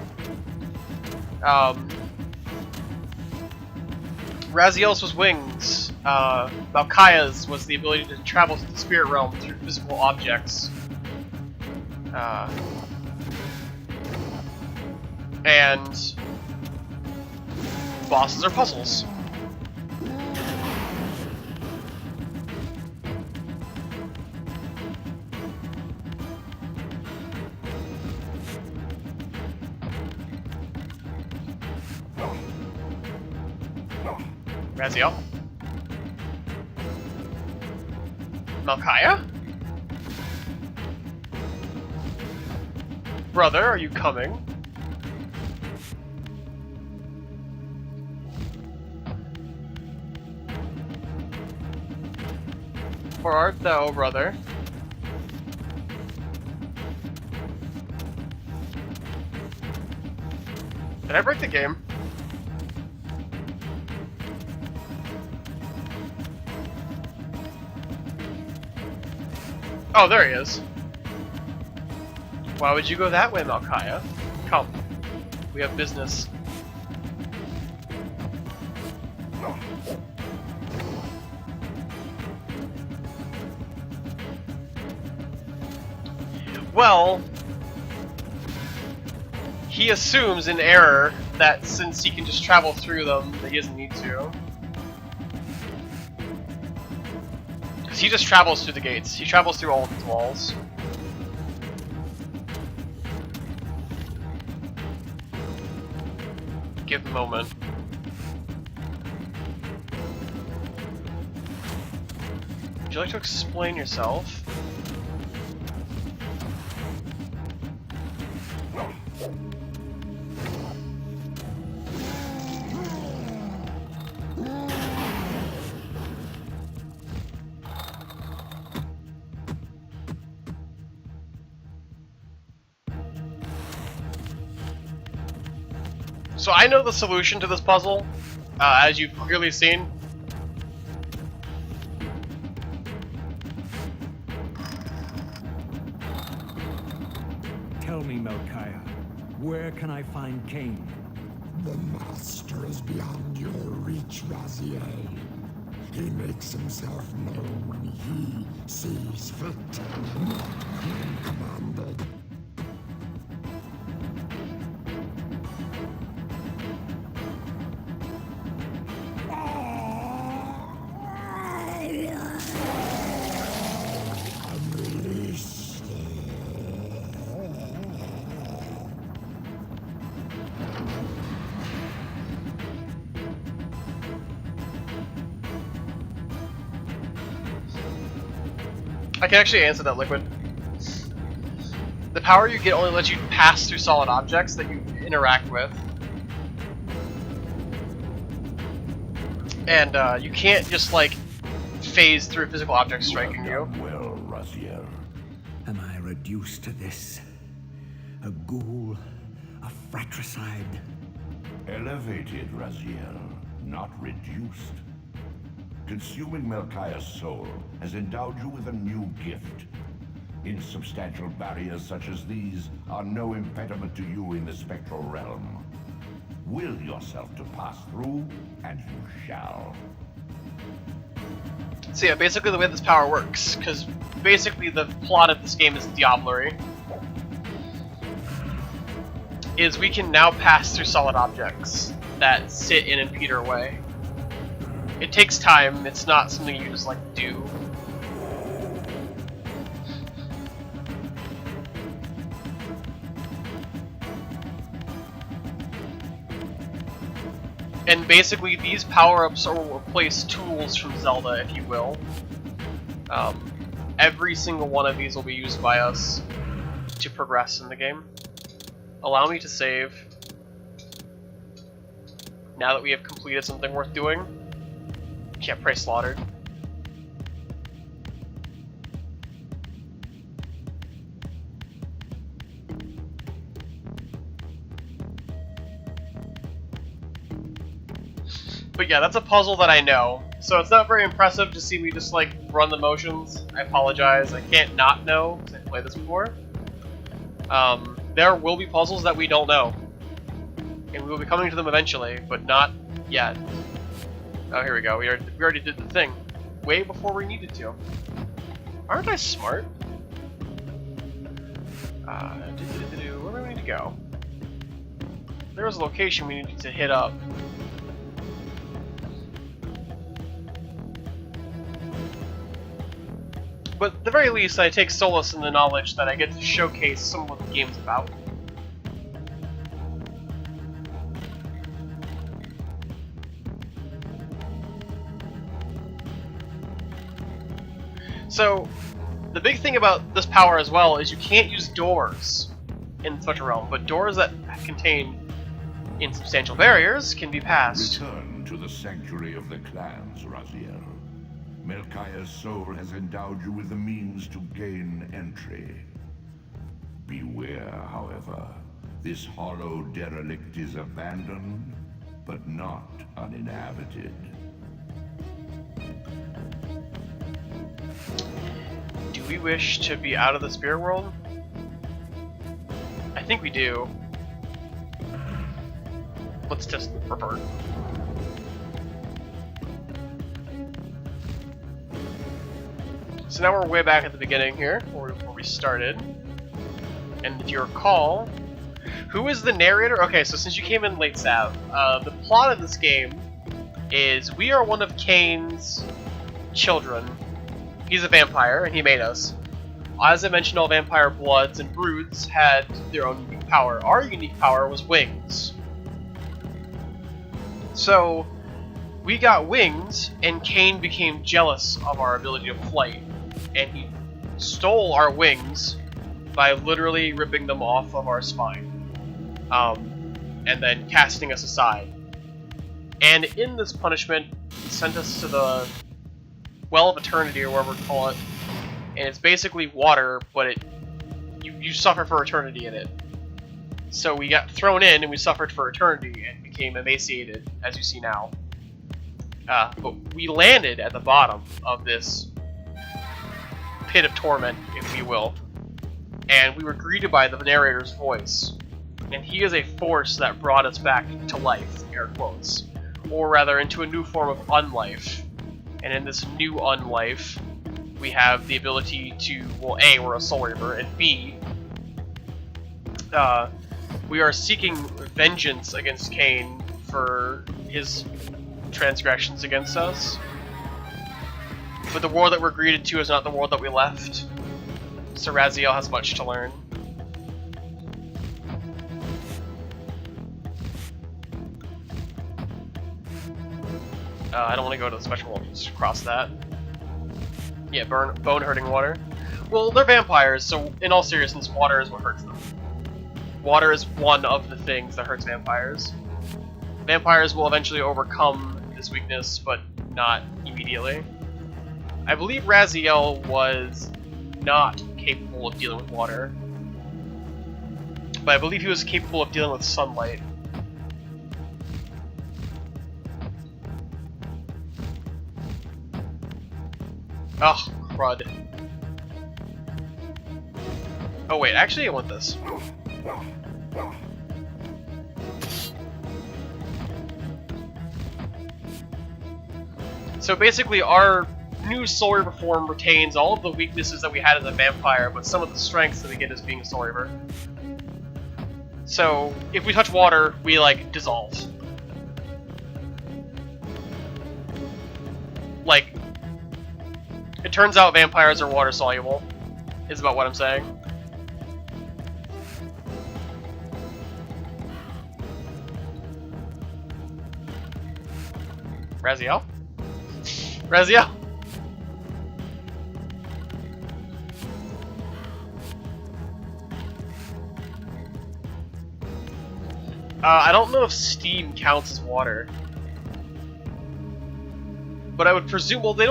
Raziel's was wings. Malchia's was the ability to travel to the spirit realm through physical objects. And bosses are puzzles. Raziel? Malchia? Brother, are you coming? Where art thou, brother? Did I break the game? Oh, there he is. Why would you go that way, Malkaya? Come. We have business. Well, he assumes in error that since he can just travel through them, that he doesn't need to. Because he just travels through the gates. He travels through all of these walls. Give him a moment. Would you like to explain yourself? So I know the solution to this puzzle, as you've clearly seen. Tell me, Malkaya, where can I find Cain? The master is beyond your reach, Raziel. He makes himself known when he sees fit, not when commanded. I can actually answer that, Liquid. The power you get only lets you pass through solid objects that you interact with. And you can't just, like, phase through physical objects striking you. Well, Raziel. Am I reduced to this? A ghoul? A fratricide? Elevated, Raziel, not reduced. Consuming Malkaya's soul has endowed you with a new gift. Insubstantial barriers such as these are no impediment to you in the spectral realm. Will yourself to pass through, and you shall. So yeah, basically the way this power works, because basically the plot of this game is diablerie, is we can now pass through solid objects that sit and impede our way. It takes time, it's not something you just like do. And basically these power-ups will replace tools from Zelda, if you will. Every single one of these will be used by us to progress in the game. Allow me to save. Now that we have completed something worth doing. Can't pray slaughtered. But yeah, that's a puzzle that I know. So it's not very impressive to see me just like run the motions. I apologize, I can't not know, because I played this before. There will be puzzles that we don't know. And we will be coming to them eventually, but not yet. Oh, here we go. We already did the thing. Way before we needed to. Aren't I smart? Where do we need to go? There was a location we needed to hit up. But at the very least, I take solace in the knowledge that I get to showcase some of what the game's about. So, the big thing about this power as well is you can't use doors in such a realm, but doors that contain insubstantial barriers can be passed. Return to the sanctuary of the clans, Raziel. Melchiah's soul has endowed you with the means to gain entry. Beware, however. This hollow derelict is abandoned, but not uninhabited. Do we wish to be out of the spirit world? I think we do. Let's test for Bert. So now we're way back at the beginning here, where we started. And if you recall, who is the narrator? Okay, so since you came in late, Sav, the plot of this game is we are one of Cain's children. He's a vampire, and he made us. As I mentioned, all vampire bloods and broods had their own unique power. Our unique power was wings. So, we got wings, and Cain became jealous of our ability to flight, and he stole our wings by literally ripping them off of our spine, and then casting us aside. And in this punishment, he sent us to the Well of Eternity, or whatever we call it, and it's basically water, but you suffer for eternity in it. So we got thrown in, and we suffered for eternity, and became emaciated, as you see now. But we landed at the bottom of this pit of torment, if you will, and we were greeted by the narrator's voice. And he is a force that brought us back to life, air quotes, or rather into a new form of unlife. And in this new unlife, we have the ability to, well, A, we're a Soul Reaver, and B, we are seeking vengeance against Cain for his transgressions against us. But the world that we're greeted to is not the world that we left. So Raziel has much to learn. I don't want to go to the special world, just cross that. Yeah, bone-hurting water. Well, they're vampires, so in all seriousness, water is what hurts them. Water is one of the things that hurts vampires. Vampires will eventually overcome this weakness, but not immediately. I believe Raziel was not capable of dealing with water, but I believe he was capable of dealing with sunlight. Ugh, crud. Oh wait, actually I want this. So basically our new Soul Reaver form retains all of the weaknesses that we had as a vampire, but some of the strengths that we get as being a Soul Reaver. So if we touch water, we like dissolve. Like, it turns out vampires are water soluble, is about what I'm saying. Raziel? Raziel? I don't know if steam counts as water. But I would presume, well, they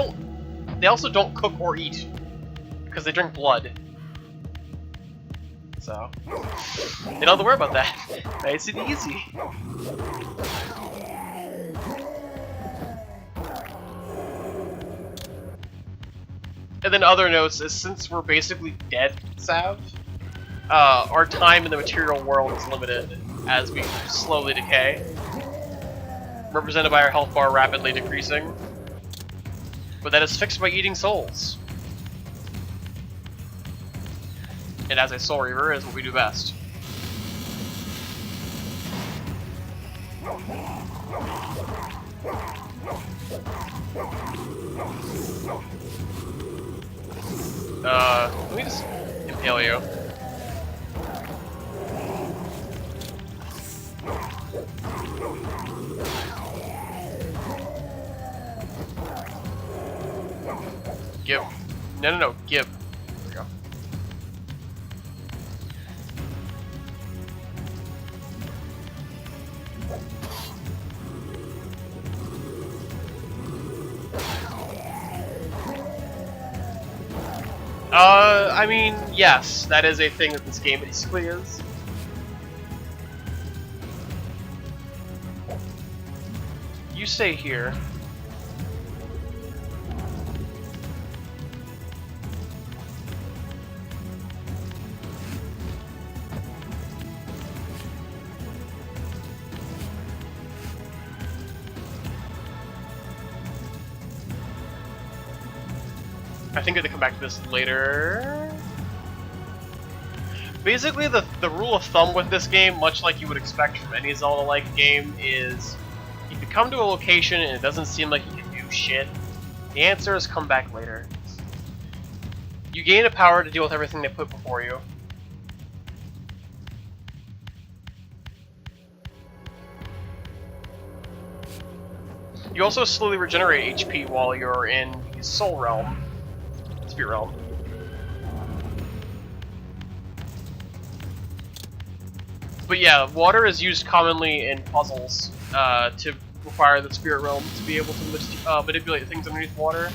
also don't cook or eat, because they drink blood. So, you don't have to worry about that. Nice and easy. And then other notes is, since we're basically dead, Sav, our time in the material world is limited as we slowly decay, represented by our health bar rapidly decreasing. But that is fixed by eating souls. And as a Soul Reaver is what we do best. Let me just impale you. Give. No, give. There we go. I mean, yes, that is a thing that this game basically is. You stay here. I think I'm gonna come back to this later. Basically, the rule of thumb with this game, much like you would expect from any Zelda-like game, is if you come to a location and it doesn't seem like you can do shit, the answer is come back later. You gain a power to deal with everything they put before you. You also slowly regenerate HP while you're in the Soul Realm. Spirit Realm. But yeah, water is used commonly in puzzles to require the Spirit Realm to be able to manipulate things underneath water,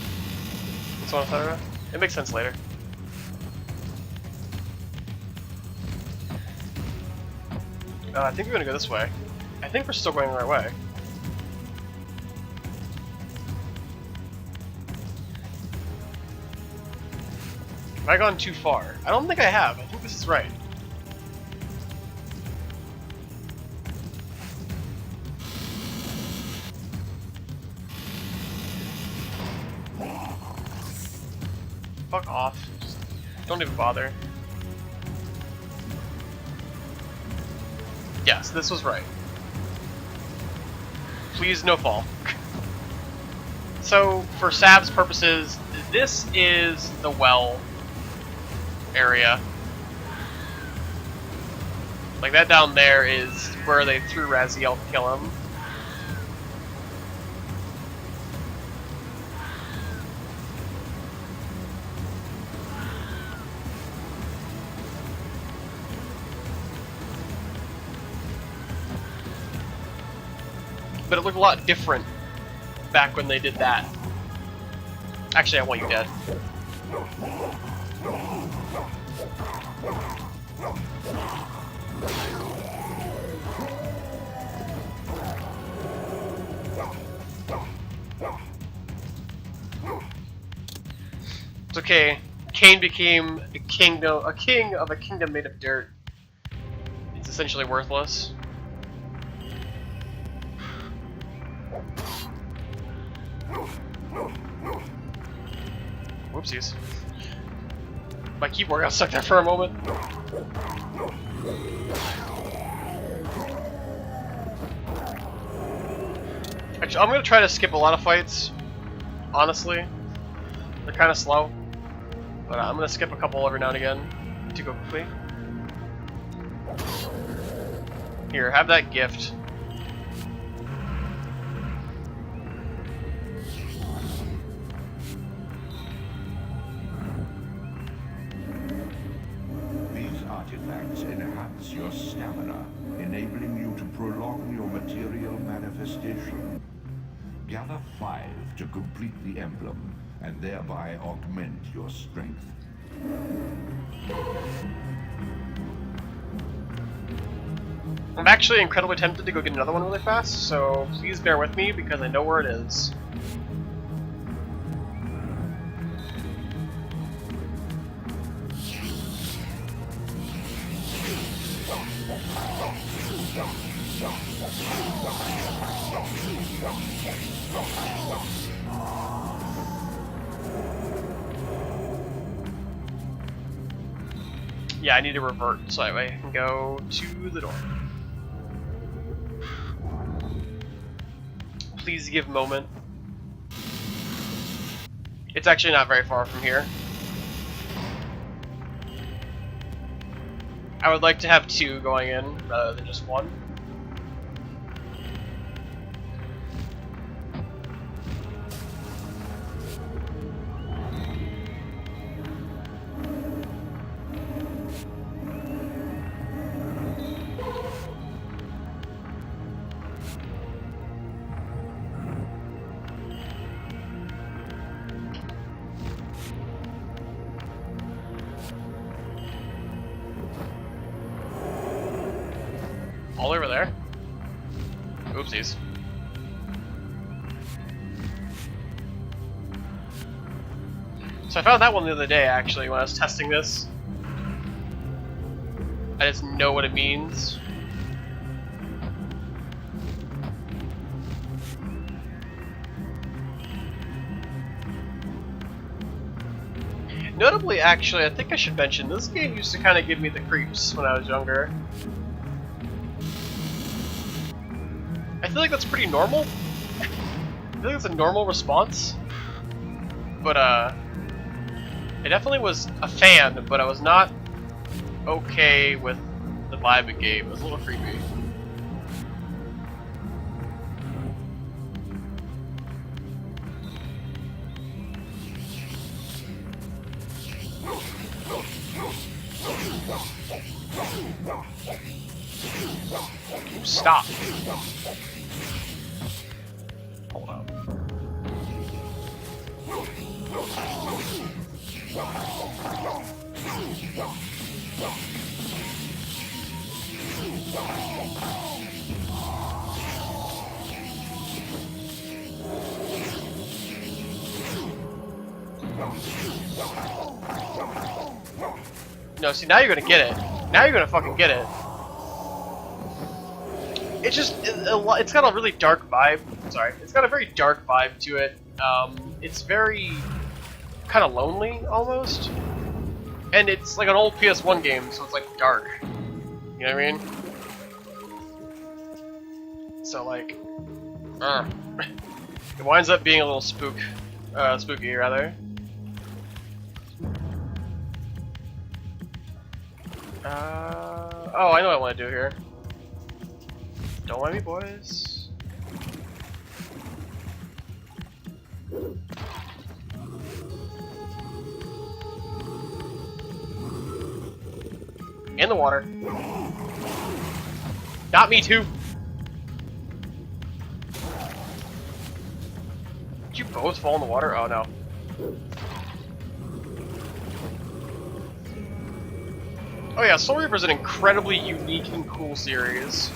and so on, etc. It makes sense later. I think we're gonna go this way. I think we're still going the right way. Have I gone too far? I don't think I have. I think this is right. Fuck off. Just don't even bother. Yes, this was right. Please no fall. So, for Sav's purposes, this is the well area. Like that down there is where they threw Raziel to kill him. But it looked a lot different back when they did that. Actually, I want you dead. It's okay. Cain became a king of a kingdom made of dirt. It's essentially worthless. Whoopsies. My keyboard got stuck there for a moment. Actually, I'm gonna try to skip a lot of fights. Honestly, they're kind of slow, but I'm gonna skip a couple every now and again to go quickly. Here, have that gift. Artifacts enhance your stamina, enabling you to prolong your material manifestation. Gather 5 to complete the emblem, and thereby augment your strength. I'm actually incredibly tempted to go get another one really fast, so please bear with me because I know where it is. Yeah, I need to revert so that way I can go to the door. Please give moment. It's actually not very far from here. I would like to have 2 going in rather than just 1. All over there? Oopsies. So I found that one the other day, actually, when I was testing this. I just know what it means. Notably, actually, I think I should mention, this game used to kind of give me the creeps when I was younger. I feel like that's pretty normal. I feel like it's a normal response. But, I definitely was a fan, but I was not okay with the vibe of the game. It was a little creepy. Ooh, stop. Hold up. No, see, now you're gonna get it. Now you're gonna fucking get it. It's just, it's got a really dark vibe. Sorry, it's got a very dark vibe to it. It's very kind of lonely almost, and it's like an old PS1 game, so it's like dark. You know what I mean? So like, it winds up being a little spooky rather. Oh, I know what I want to do here. Don't mind me, boys. In the water. Not me too. Did you both fall in the water? Oh no. Oh yeah, Soul Reaver is an incredibly unique and cool series.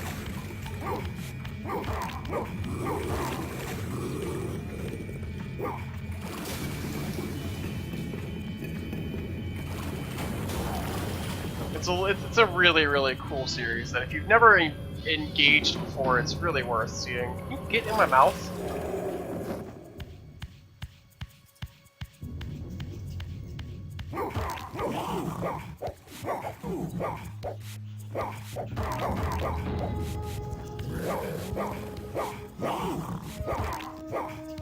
It's a really, really cool series that if you've never engaged before, it's really worth seeing. Can you get in my mouth?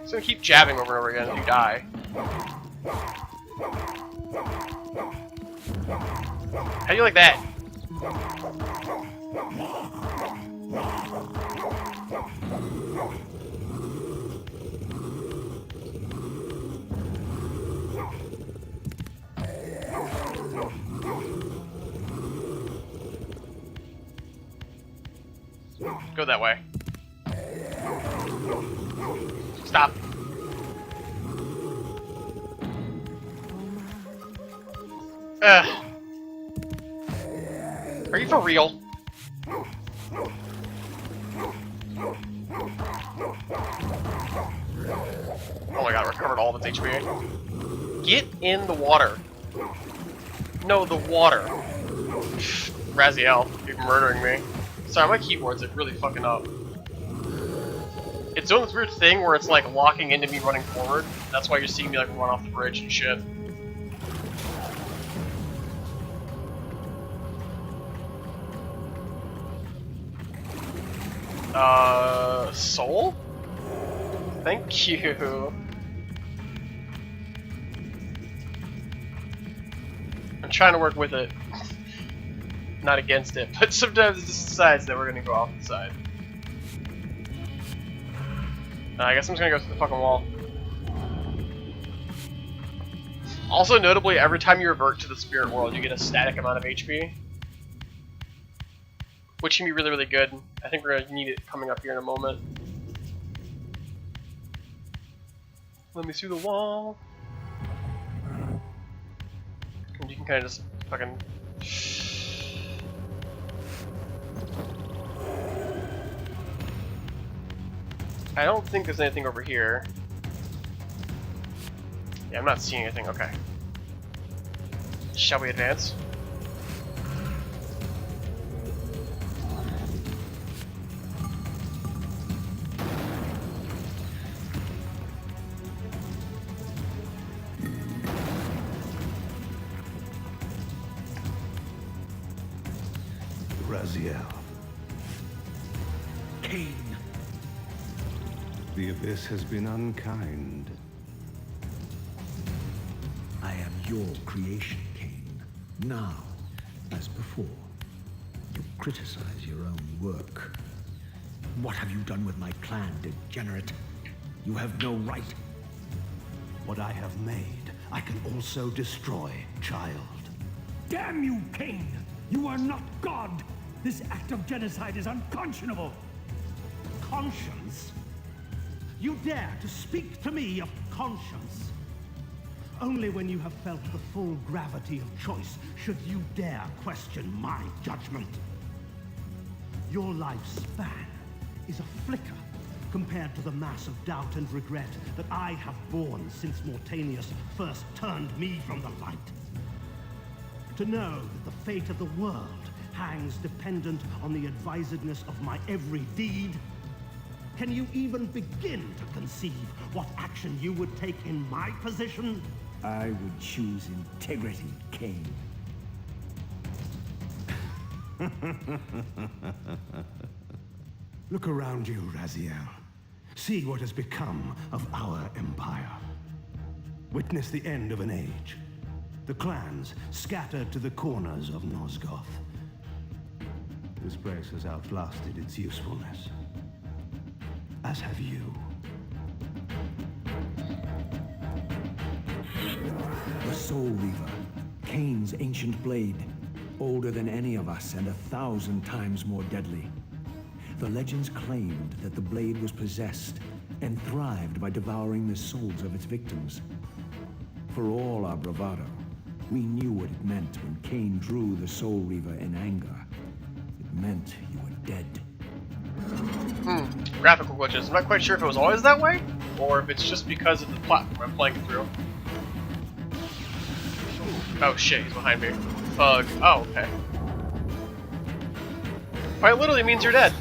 So keep jabbing over and over again until you die. How do you like that? Go that way. Stop. Are you for real? Oh my god, recovered all of its HP. Get in the water. No, the water. Raziel, you're murdering me. Sorry, my keyboard's like really fucking up. It's doing this weird thing where it's like locking into me running forward. That's why you're seeing me like run off the bridge and shit. Soul? Thank you. I'm trying to work with it. Not against it, but sometimes it just decides that we're gonna go off the side. I guess I'm just gonna go through the fucking wall. Also, notably, every time you revert to the spirit world, you get a static amount of HP. Which can be really, really good. I think we're gonna need it coming up here in a moment. Let me see the wall. And you can kind of just fucking... I don't think there's anything over here. Yeah, I'm not seeing anything. Okay. Shall we advance? Raziel. Cain. The Abyss has been unkind. I am your creation, Cain. Now, as before, you criticize your own work. What have you done with my clan, degenerate? You have no right. What I have made, I can also destroy, child. Damn you, Cain! You are not God! This act of genocide is unconscionable! Conscience? You dare to speak to me of conscience? Only when you have felt the full gravity of choice should you dare question my judgment. Your life's span is a flicker compared to the mass of doubt and regret that I have borne since Mortanius first turned me from the light. To know that the fate of the world hangs dependent on the advisedness of my every deed? Can you even begin to conceive what action you would take in my position? I would choose integrity, Cain. Look around you, Raziel. See what has become of our empire. Witness the end of an age. The clans scattered to the corners of Nosgoth. This place has outlasted its usefulness. As have you. The Soul Reaver, Cain's ancient blade, older than any of us and 1,000 times more deadly. The legends claimed that the blade was possessed and thrived by devouring the souls of its victims. For all our bravado, we knew what it meant when Cain drew the Soul Reaver in anger. It meant you were dead. Graphical glitches. I'm not quite sure if it was always that way, or if it's just because of the platform I'm playing through. Oh shit, he's behind me. Bug. Oh, okay. Quite literally means you're dead.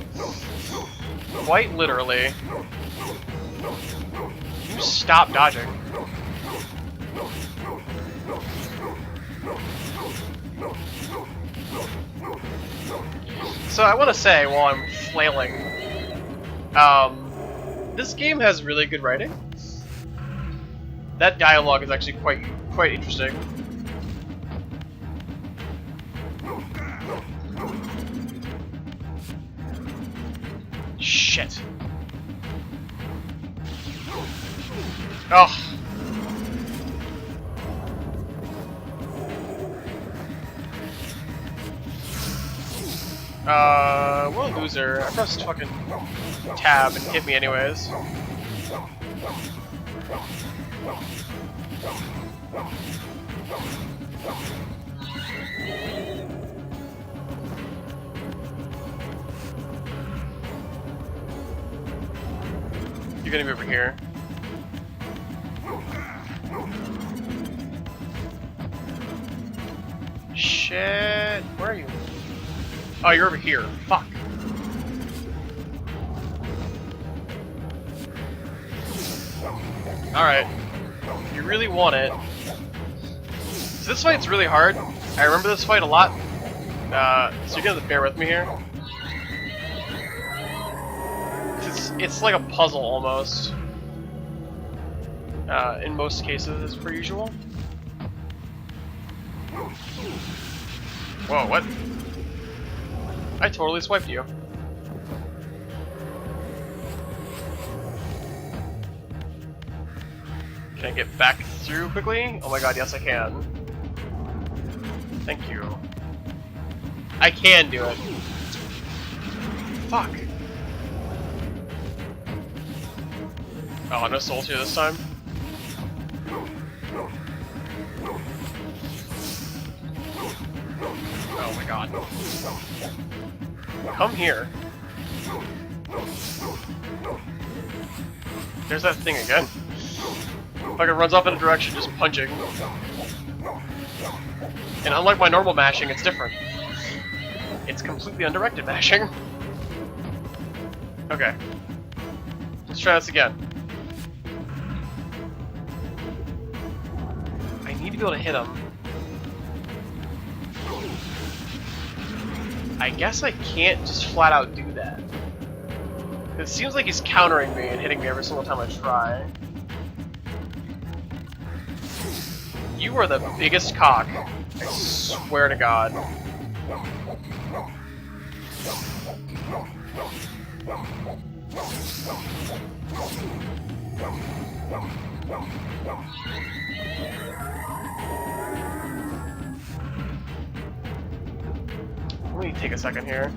Quite literally. Stop dodging. So I want to say, while I'm flailing, this game has really good writing. That dialogue is actually quite interesting. Shit. Oh. What a loser. I pressed fucking tab and hit me anyways. You're gonna be over here. Shit. Where are you? Oh, you're over here. Fuck. Alright. You really want it. So this fight's really hard. I remember this fight a lot. So you're gonna have to bear with me here. It's like a puzzle almost. In most cases, as per usual. Whoa, what? I totally swiped you. Can I get back through quickly? Oh my god, yes I can. Thank you. I can do it. Fuck. Oh, no souls here this time. Oh my god. Come here. There's that thing again. Fucking runs off in a direction, just punching. And unlike my normal mashing, it's different. It's completely undirected mashing. Okay. Let's try this again. I need to be able to hit him. I guess I can't just flat out do that. It seems like he's countering me and hitting me every single time I try. You are the biggest cock. I swear to God. Let me take a second here.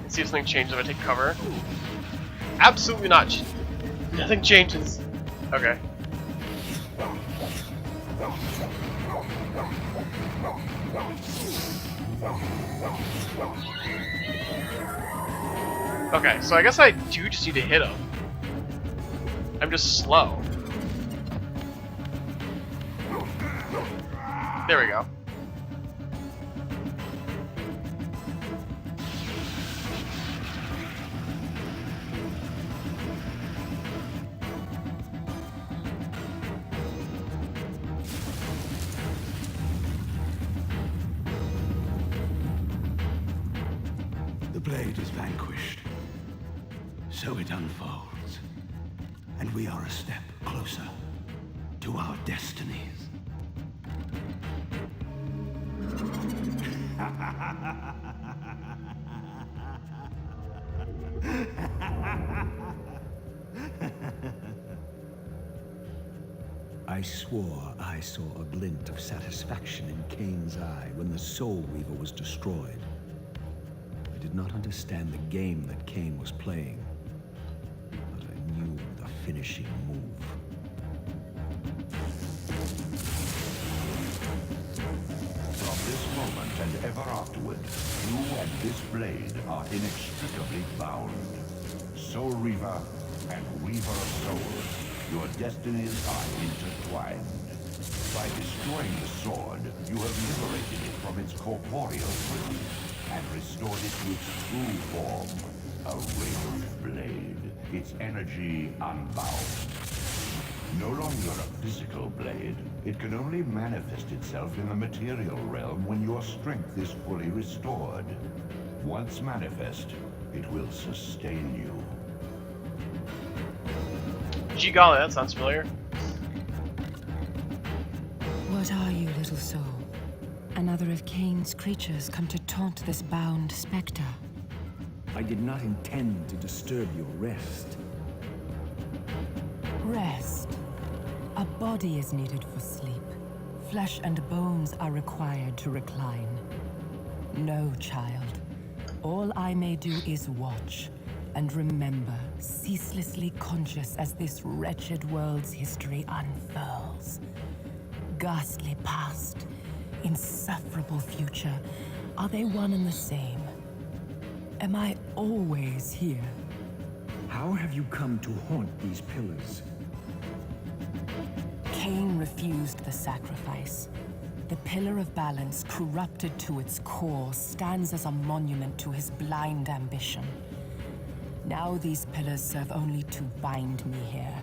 See if something changes if I take cover. Absolutely not. Nothing changes. Okay. Okay, so I guess I do just need to hit him. I'm just slow. There we go. The blade is vanquished. So it unfolds. And we are a step closer to our destinies. I swore I saw a glint of satisfaction in Cain's eye when the Soul Reaver was destroyed. I did not understand the game that Cain was playing, but I knew the finishing move. From this moment and ever afterward, you and this blade are inextricably bound. Soul Reaver and Weaver of Souls, your destinies are intertwined. By destroying the sword, you have liberated it from its corporeal prison and restored it to its true form, a Reaver blade, its energy unbound. No longer a physical blade, it can only manifest itself in the material realm when your strength is fully restored. Once manifest, it will sustain you. Gee golly, that sounds familiar. What are you, little soul? Another of Cain's creatures come to taunt this bound specter. I did not intend to disturb your rest. Rest. A body is needed for sleep. Flesh and bones are required to recline. No, child. All I may do is watch and remember, ceaselessly conscious as this wretched world's history unfurls. Ghastly past, insufferable future, are they one and the same? Am I always here? How have you come to haunt these pillars? Cain refused the sacrifice. The Pillar of Balance, corrupted to its core, stands as a monument to his blind ambition. Now these pillars serve only to bind me here,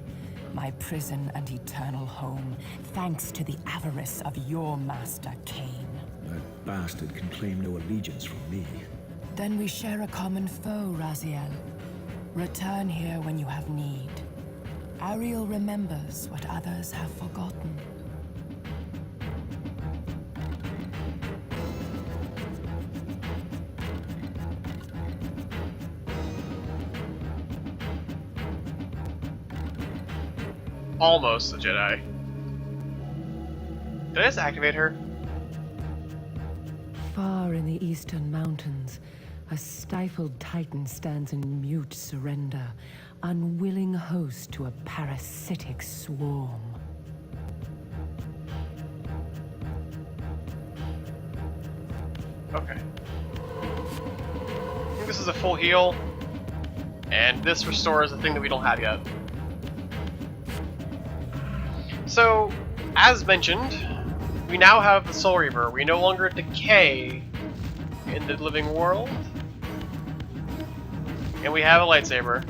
my prison and eternal home, thanks to the avarice of your master, Cain. That bastard can claim no allegiance from me. Then we share a common foe, Raziel. Return here when you have need. Ariel remembers what others have forgotten. Almost a Jedi. Did I just activate her? Far in the eastern mountains, a stifled titan stands in mute surrender, unwilling host to a parasitic swarm. Okay. I think this is a full heal. And this restores a thing that we don't have yet. So, as mentioned, we now have the Soul Reaver. We no longer decay in the living world. And we have a lightsaber.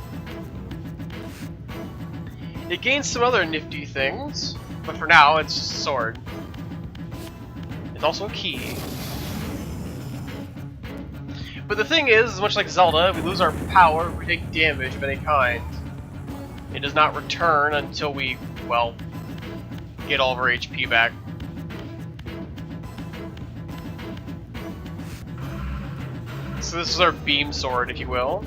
It gains some other nifty things, but for now it's just a sword. It's also a key. But the thing is, much like Zelda, we lose our power if we take damage of any kind. It does not return until we, well, get all of our HP back. So this is our beam sword, if you will.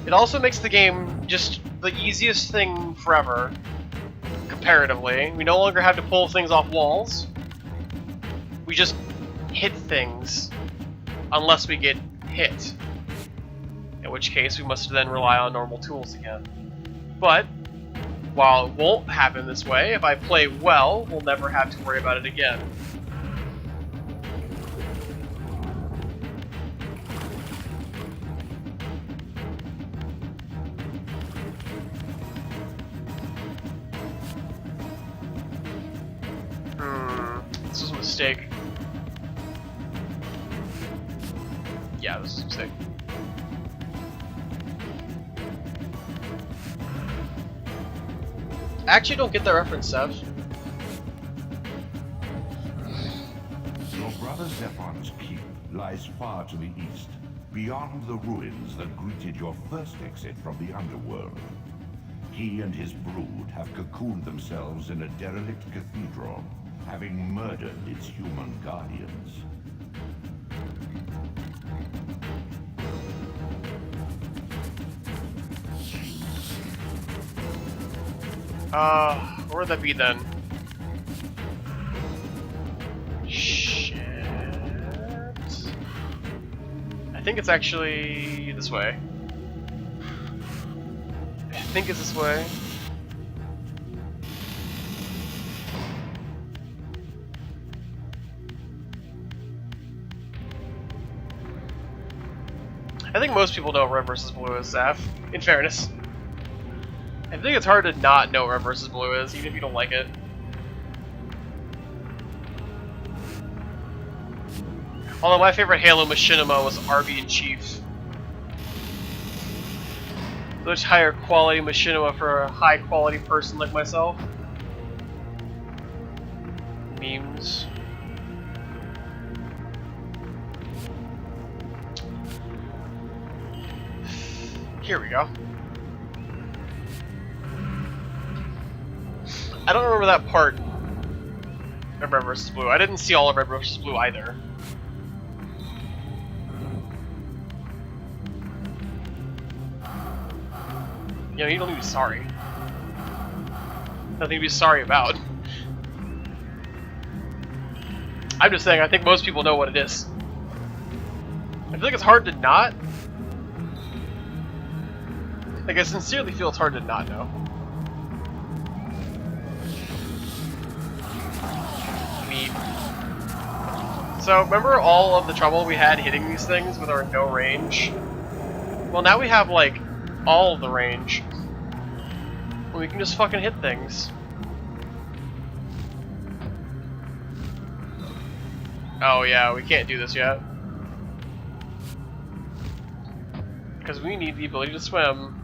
It also makes the game just the easiest thing forever, comparatively. We no longer have to pull things off walls. We just hit things, unless we get hit. In which case, we must then rely on normal tools again. But, while it won't happen this way, if I play well, we'll never have to worry about it again. This was a mistake. Yeah, this is a mistake. I actually don't get that reference, Sev. Your brother Zephon's keep lies far to the east, beyond the ruins that greeted your first exit from the underworld. He and his brood have cocooned themselves in a derelict cathedral, having murdered its human guardians. Where would that be then? Shit. I think it's actually this way. I think it's this way. I think most people know Red vs. Blue is, Zaf, in fairness. I think it's hard to not know what Red vs. Blue is, even if you don't like it. Although my favorite Halo machinima was RB in Chief. Much higher quality machinima for a high quality person like myself. Memes. Here we go. I don't remember that part of Red vs. Blue. I didn't see all of Red vs. Blue either. You know, you don't need to be sorry. Nothing to be sorry about. I'm just saying, I think most people know what it is. I feel like it's hard to not. Like, I sincerely feel it's hard to not know. Neat. So, remember all of the trouble we had hitting these things with our no range? Well, now we have, like, all of the range. We can just fucking hit things. Oh yeah, we can't do this yet. Because we need the ability to swim.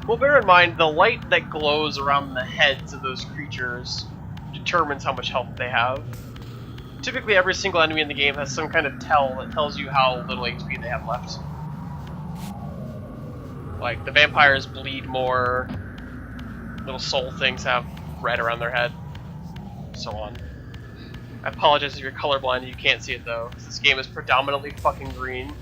Well, bear in mind, the light that glows around the heads of those creatures determines how much health they have. Typically, every single enemy in the game has some kind of tell that tells you how little HP they have left. Like, the vampires bleed more, little soul things have red around their head, so on. I apologize if you're colorblind and you can't see it though, because this game is predominantly fucking green.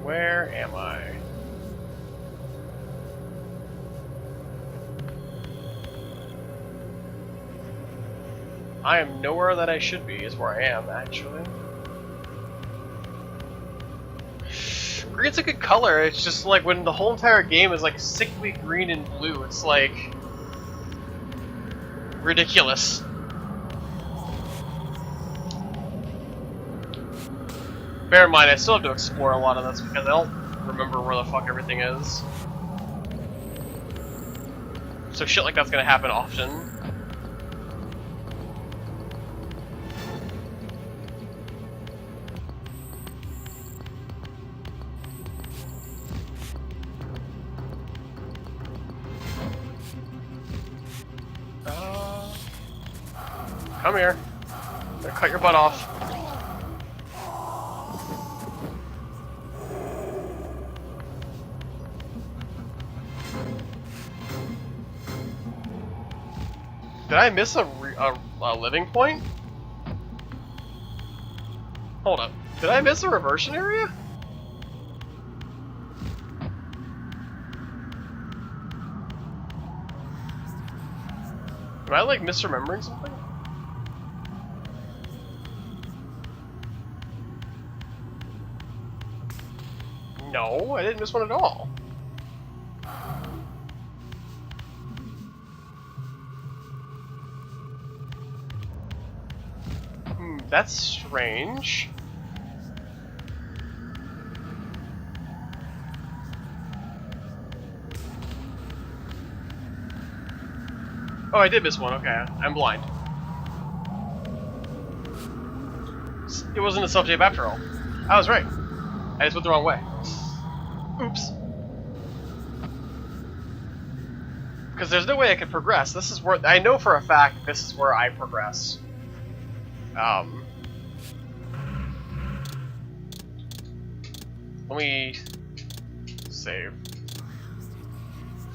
Where am I? I am nowhere that I should be, is where I am, actually. Green's a good color, it's just like when the whole entire game is like sickly green and blue, it's like ridiculous. Bear in mind, I still have to explore a lot of this because I don't remember where the fuck everything is. So shit like that's gonna happen often. Come here. I'm gonna cut your butt off. Did I miss a living point? Hold up. Did I miss a reversion area? Am I like misremembering something? No, I didn't miss one at all. That's strange. Oh, I did miss one. Okay, I'm blind. It wasn't a self-tape after all. I was right. I just went the wrong way. Oops. Because there's no way I could progress. This is where I know for a fact this is where I progress. Let me save.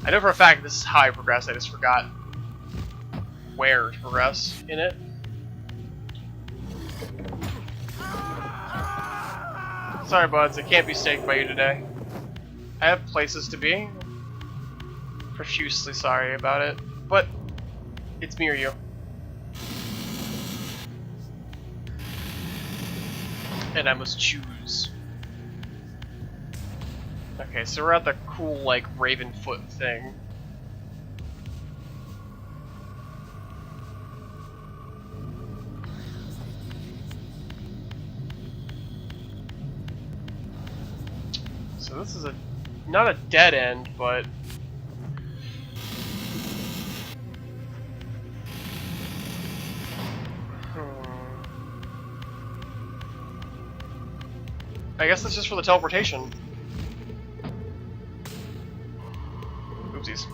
I know for a fact this is how I progress. I just forgot where to progress in it. Sorry, buds. I can't be staked by you today. I have places to be. Profusely sorry about it, but it's me or you. And I must choose. Okay, so we're at the cool, like, Raven foot thing. So this is not a dead end, but I guess that's just for the teleportation. Oopsies.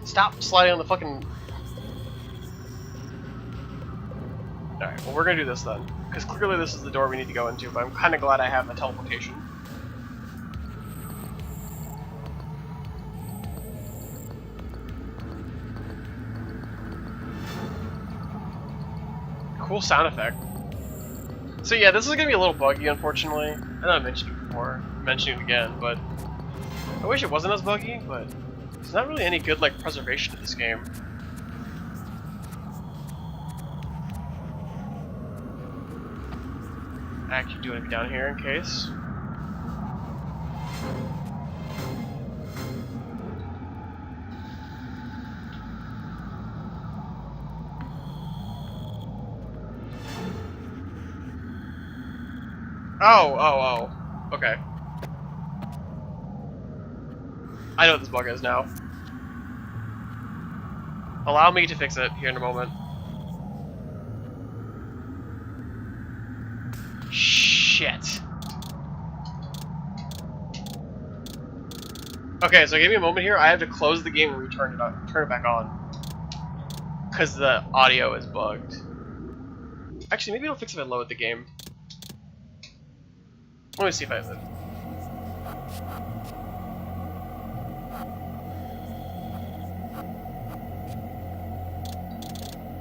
Stop sliding on the fucking... Alright, well we're gonna do this then. Because clearly this is the door we need to go into, but I'm kinda glad I have the teleportation. Cool sound effect. So yeah, this is gonna be a little buggy, unfortunately. I know I mentioned it before, mention it again, but I wish it wasn't as buggy, but there's not really any good like preservation of this game. I actually do want to be down here in case. Oh. Okay. I know what this bug is now. Allow me to fix it here in a moment. Shit. Okay, so give me a moment here. I have to close the game and turn it back on. Because the audio is bugged. Actually, maybe it'll fix it if I load the game. Let me see if I have it.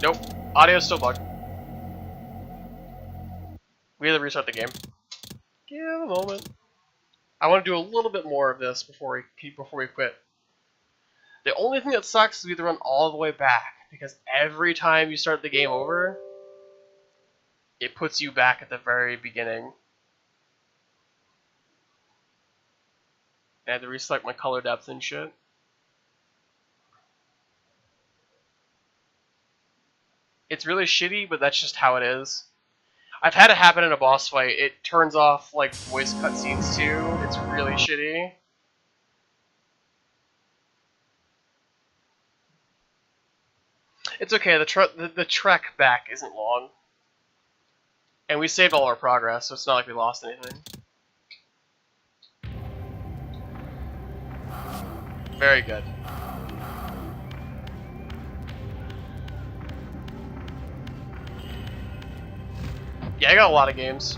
Nope. Audio's still bugged. We have to restart the game. Give a moment. I want to do a little bit more of this before we quit. The only thing that sucks is we have to run all the way back. because every time you start the game over, it puts you back at the very beginning. I had to reselect my color depth and shit. It's really shitty, but that's just how it is. I've had it happen in a boss fight. It turns off like voice cutscenes too. It's really shitty. It's okay. The trek back isn't long, and we saved all our progress, so it's not like we lost anything. Very good. Yeah, I got a lot of games.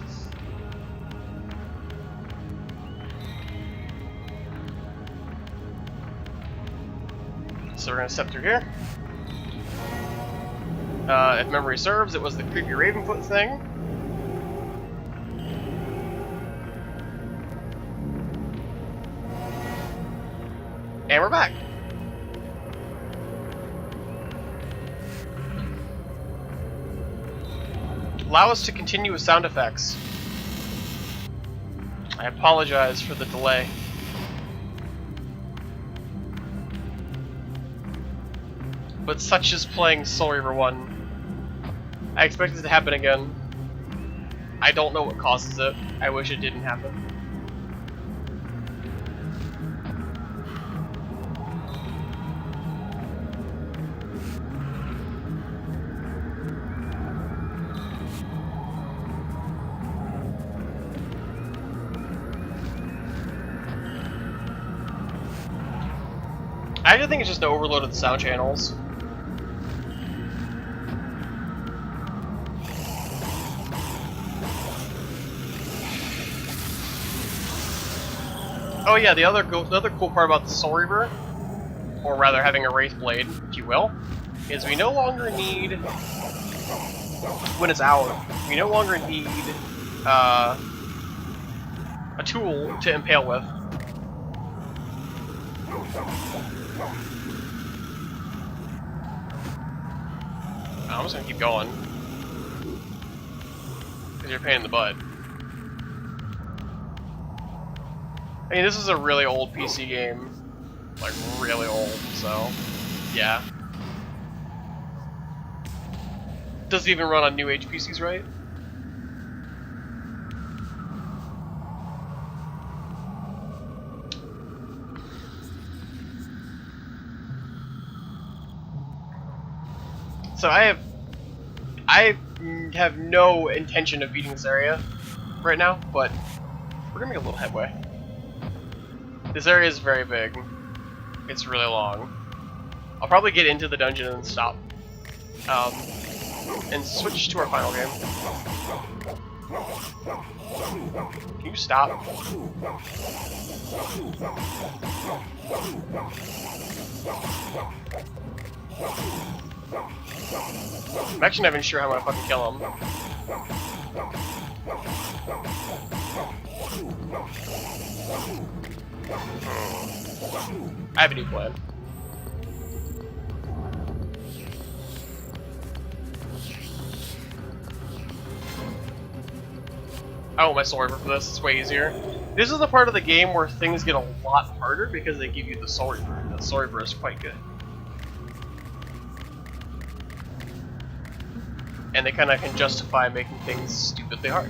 So we're gonna step through here. If memory serves, it was the creepy Ravenfoot thing. And we're back. Allow us to continue with sound effects. I apologize for the delay. But such is playing Soul Reaver 1. I expect it to happen again. I don't know what causes it. I wish it didn't happen. I actually think it's just the overload of the sound channels. Oh yeah, the other cool part about the Soul Reaver, or rather having a Wraith Blade, if you will, is we no longer need, when it's out, we no longer need a tool to impale with. I'm just gonna keep going, because you're a pain in the butt. I mean, this is a really old PC game. Like, really old, so, yeah. Doesn't even run on new age PCs, right? So I have no intention of beating this area right now, but we're gonna make a little headway. This area is very big. It's really long. I'll probably get into the dungeon and stop. And switch to our final game. Can you stop? I'm actually not even sure how I'm gonna fucking kill him. I have a new plan. I want my Soul Reaver for this, it's way easier. This is the part of the game where things get a lot harder because they give you the Soul Reaver. The Soul Reaver is quite good. And they kinda can justify making things stupidly hard.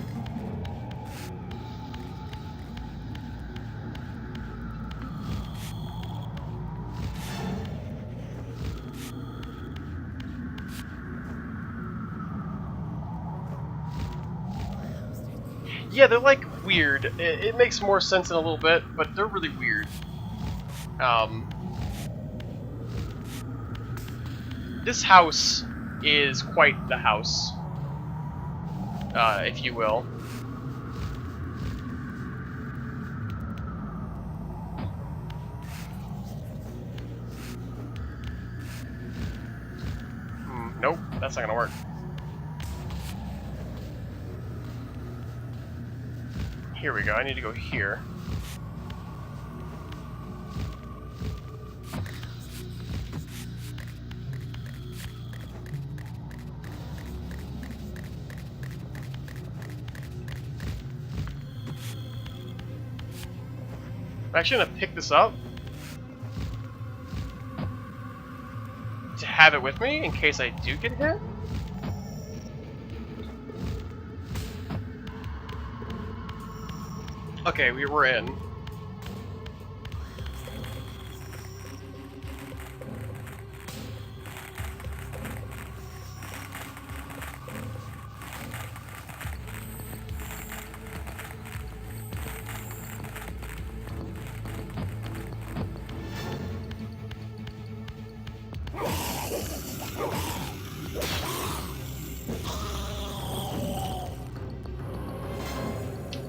Yeah, they're like weird. It makes more sense in a little bit, but they're really weird. This house is quite the house, if you will. Nope, that's not gonna work. Here we go, I need to go here. I'm actually gonna pick this up to have it with me in case I do get hit. Okay, we're in.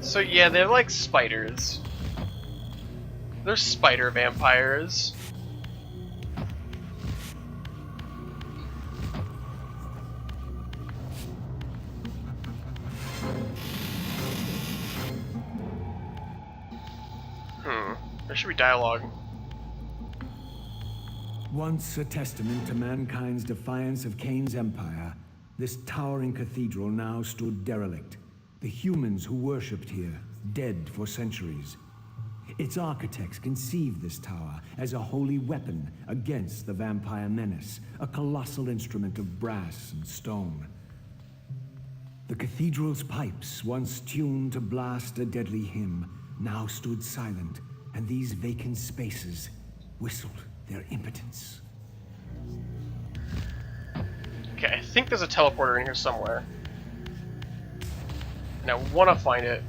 So yeah, they're like spiders. They're spider vampires. There should be dialogue. Once a testament to mankind's defiance of Cain's empire, this towering cathedral now stood derelict. The humans who worshipped here, dead for centuries. Its architects conceived this tower as a holy weapon against the vampire menace, a colossal instrument of brass and stone. The cathedral's pipes, once tuned to blast a deadly hymn, now stood silent, and these vacant spaces whistled their impotence. Okay, I think there's a teleporter in here somewhere. And I want to find it.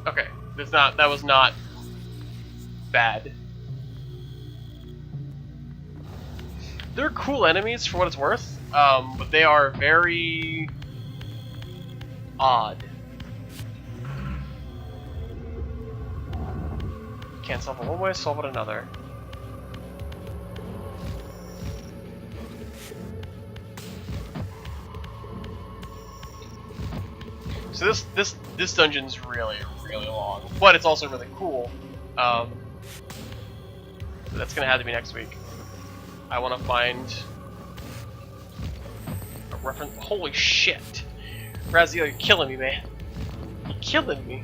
Okay, that was not bad. They're cool enemies for what it's worth, but they are very odd. Can't solve it one way, solve it another. So this dungeon's really long, but it's also really cool. So that's gonna have to be next week. I want to find a reference. Holy shit, Raziel, you're killing me, man. You're killing me.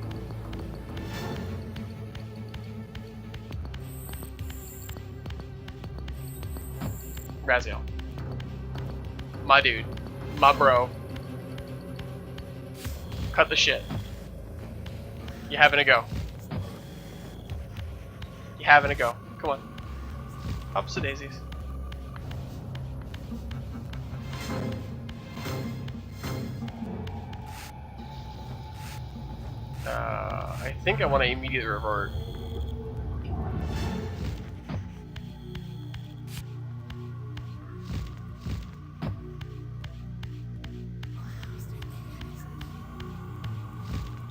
Raziel, my dude, my bro. Cut the shit. You having a go? You having a go? Come on. Ups the daisies. I think I want to immediately revert.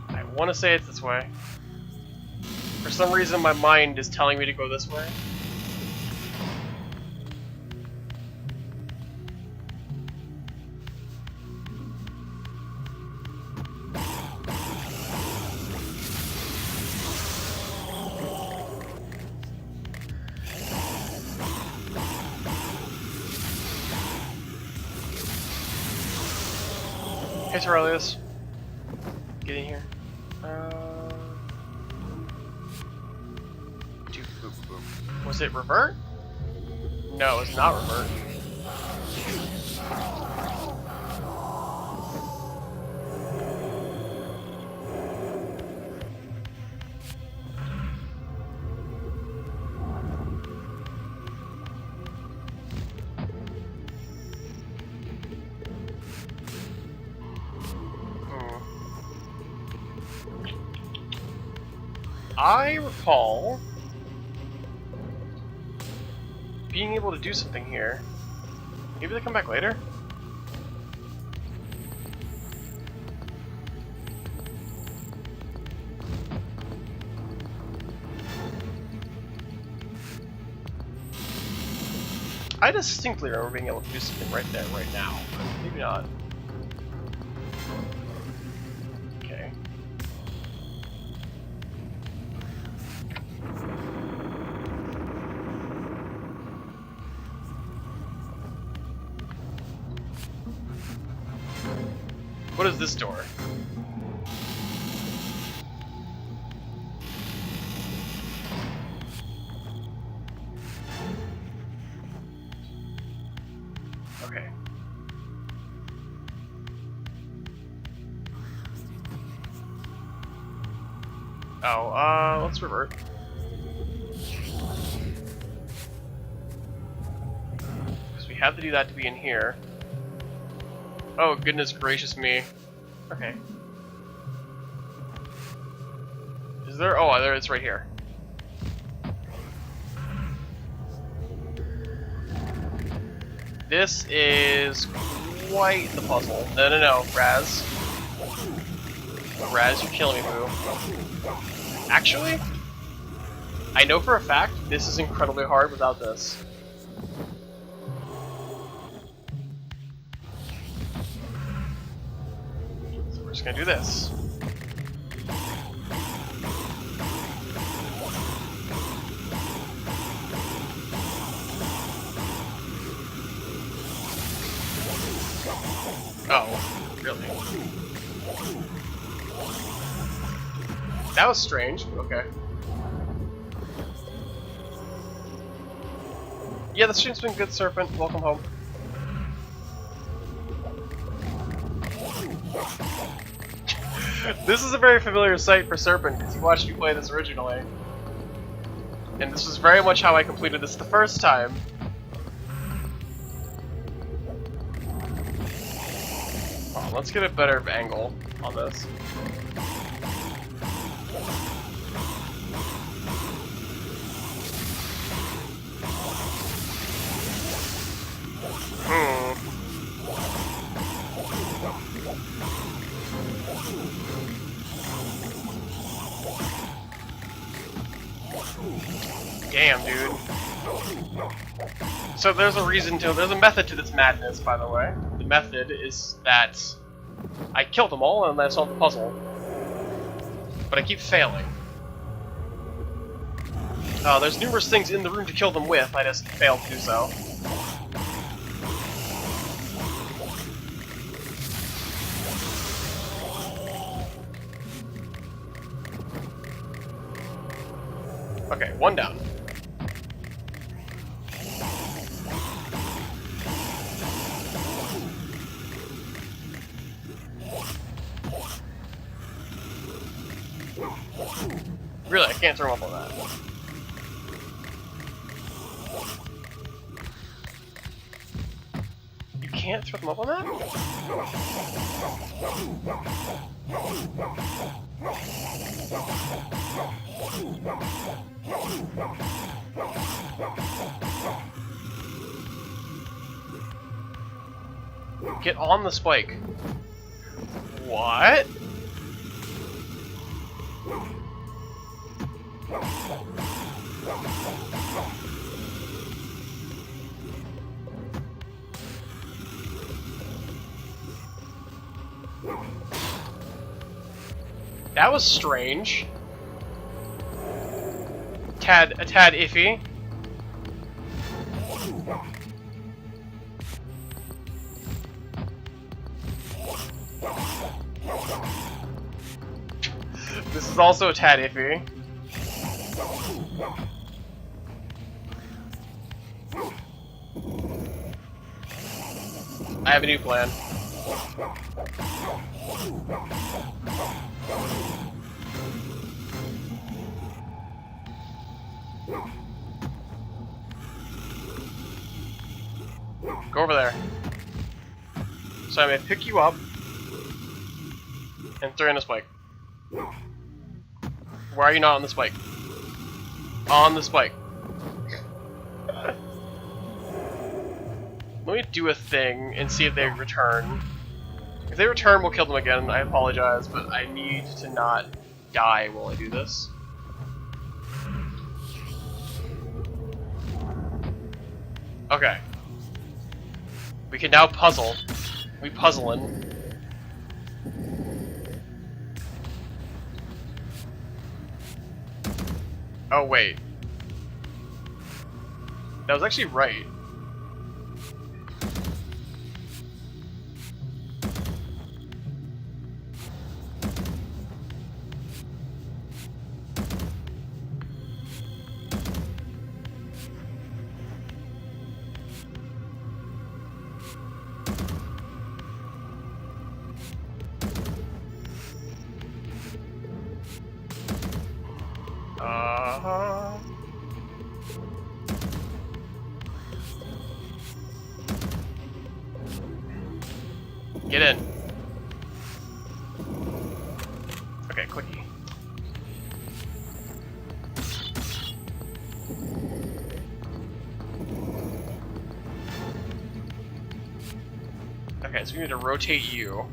I want to say it's this way. For some reason, my mind is telling me to go this way. Hey, Aurelius. Get in here. Was it revert? No, it's not revert. I recall being able to do something here. Maybe they come back later? I distinctly remember being able to do something right there, right now, but maybe not. Okay. What is this door? Okay. Oh, let's revert. Because we have to do that to be in here. Oh, goodness gracious me. Okay. Is there? Oh, there it's right here. This is quite the puzzle. No, Raz. Raz, you're killing me, boo. Actually, I know for a fact this is incredibly hard without this. So we're just gonna do this. Oh, really? That was strange. Okay. Yeah, the stream's been good, Serpent. Welcome home. This is a very familiar sight for Serpent, because he watched me play this originally. And this was very much how I completed this the first time. Oh, let's get a better angle on this. Damn, dude. So there's a method to this madness, by the way. The method is that I killed them all and then I solved the puzzle. But I keep failing. There's numerous things in the room to kill them with, I just failed to do so. Okay, one down. Really, I can't throw him up on that. You can't throw them up on that? Get on the spike. What? That was strange. A tad iffy. This is also a tad iffy. I have a new plan. Go over there. So I'm gonna pick you up and throw in a spike. Why are you not on the spike? On the spike. Let me do a thing and see if they return. If they return, we'll kill them again. I apologize, but I need to not die while I do this. Okay. We can now puzzle. We puzzling. Oh wait. That was actually right. Get in. Okay, quickie. Okay, so we need to rotate you.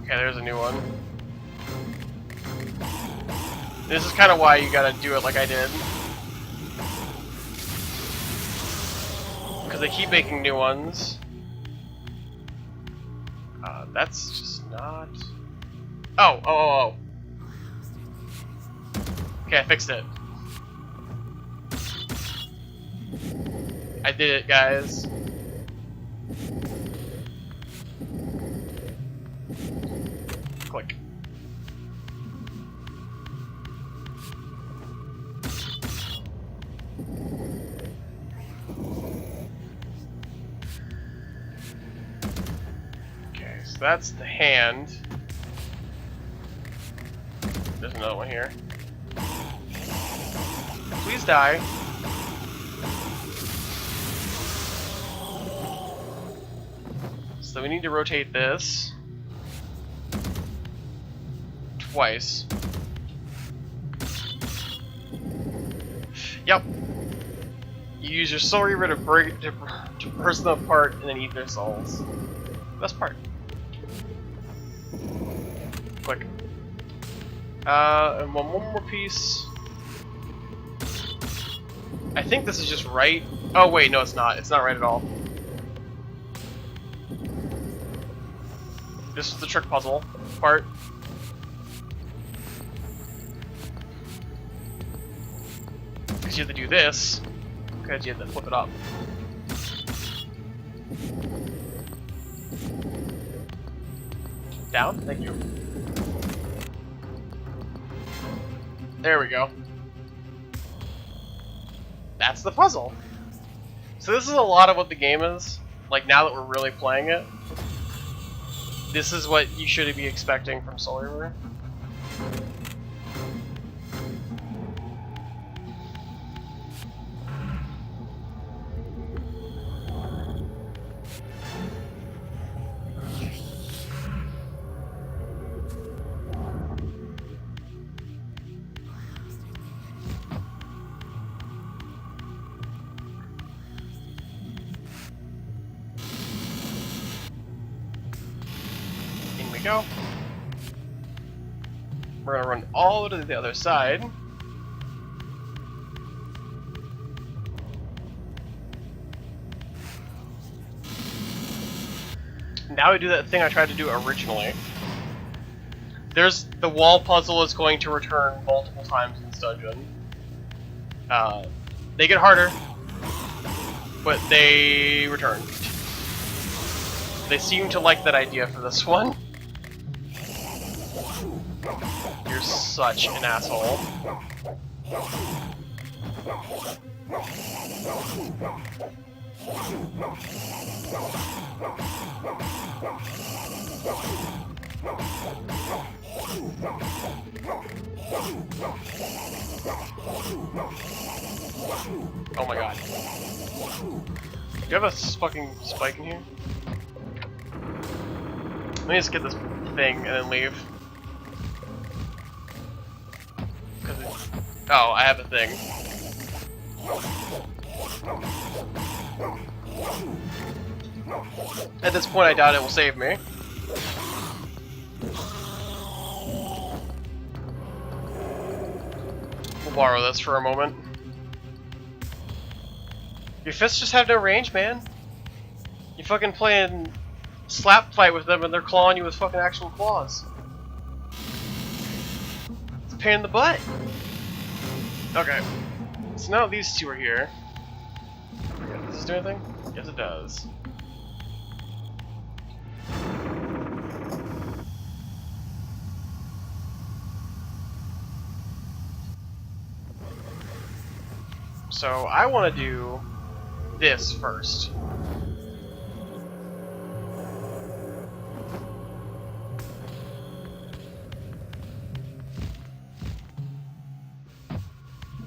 Okay, there's a new one. This is kind of why you gotta do it like I did. Because they keep making new ones. That's just not... Oh. Okay, I fixed it. I did it, guys. Click. Okay, so that's the hand. There's another one here. Please die. So we need to rotate this twice. Yep. You use your Soul Reaver to break to burst them apart and then eat their souls. Best part. Click. And one more piece. I think this is just right. Oh wait, no, it's not. It's not right at all. This is the trick puzzle part. Because you have to do this, because you have to flip it up. Down? Thank you. There we go. That's the puzzle. So this is a lot of what the game is. Like, now that we're really playing it, this is what you should be expecting from Soul Reaver. Go. We're gonna run all to the other side. Now we do that thing I tried to do originally. There's the wall puzzle is going to return multiple times in this dungeon. They get harder, but they return. They seem to like that idea for this one. You're such an asshole. Oh my god. Do you have a fucking spike in here? Let me just get this thing and then leave. Oh, I have a thing. At this point, I doubt it will save me. We'll borrow this for a moment. Your fists just have no range, man. You fucking playing slap fight with them and they're clawing you with fucking actual claws. It's a pain in the butt. Okay, so now these two are here. Does this do anything? Yes, it does. So I want to do this first.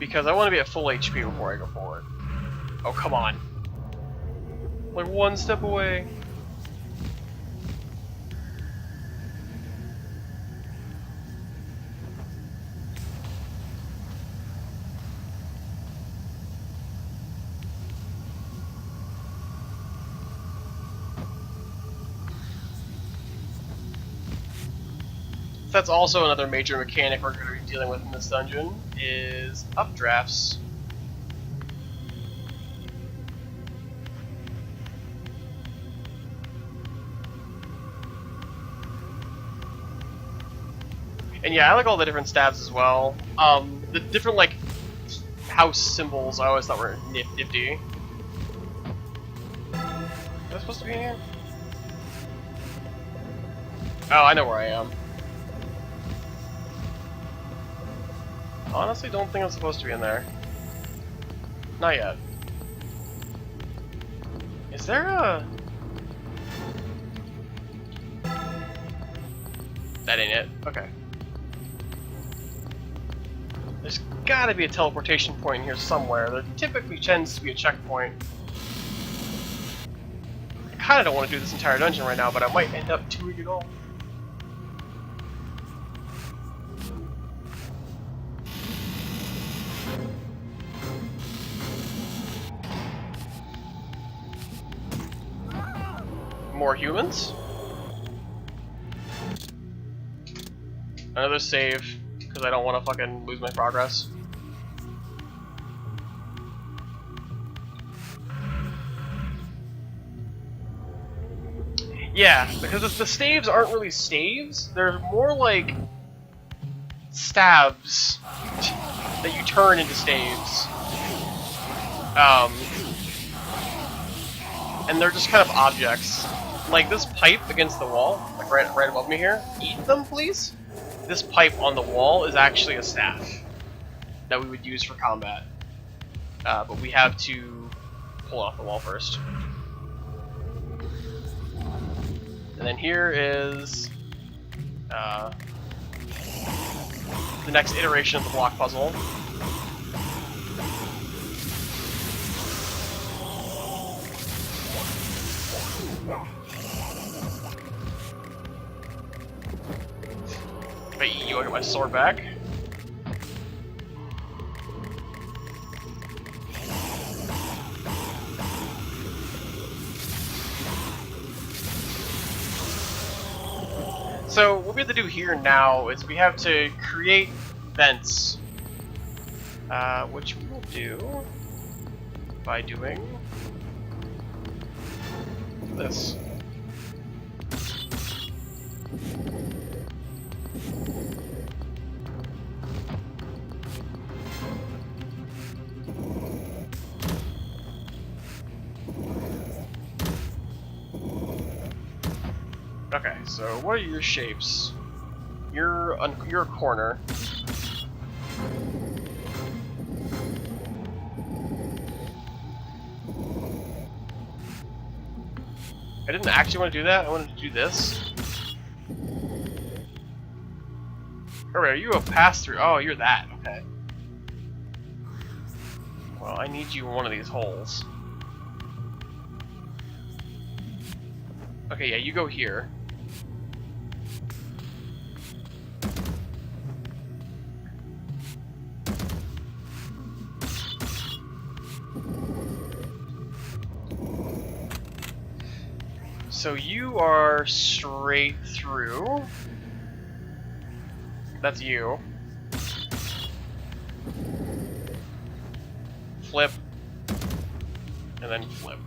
because I want to be at full HP before I go forward. Oh, come on. Like one step away. That's also another major mechanic we're going to be dealing with in this dungeon, is updrafts. And yeah, I like all the different stabs as well. The different, like, house symbols I always thought were nifty. Am I supposed to be in here? Oh, I know where I am. Honestly, don't think I'm supposed to be in there. Not yet. Is there a... That ain't it. Okay. There's gotta be a teleportation point in here somewhere. There typically tends to be a checkpoint. I kinda don't want to do this entire dungeon right now, but I might end up doing it all. More humans. Another save, because I don't want to fucking lose my progress. Yeah, because the staves aren't really staves, they're more like stabs that you turn into staves. And they're just kind of objects. Like this pipe against the wall, like right above me here. Eat them, please? This pipe on the wall is actually a staff that we would use for combat. But we have to pull it off the wall first. And then here is the next iteration of the block puzzle. If I eat you, I get my sword back. So what we have to do here now is we have to create vents, which we will do by doing this. Okay, so what are your shapes? You're a corner. I didn't actually want to do that. I wanted to do this. Alright, are you a pass-through? Oh, you're that. Okay. Well, I need you in one of these holes. Okay, yeah, you go here. So you are straight through. That's you. Flip. And then flip.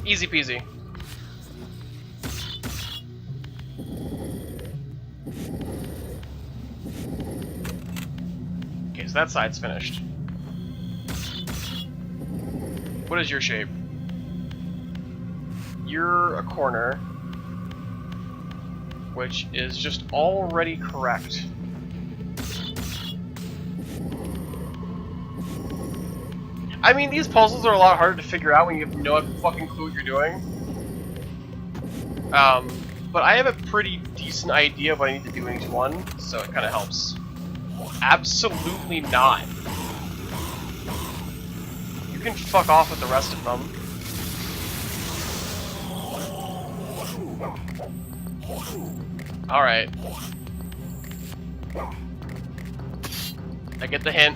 Easy peasy. Okay, so that side's finished. What is your shape? You're a corner, which is just already correct. I mean, these puzzles are a lot harder to figure out when you have no fucking clue what you're doing. But I have a pretty decent idea of what I need to do in each one, so it kind of helps. Absolutely not. You can fuck off with the rest of them. Alright. I get the hint.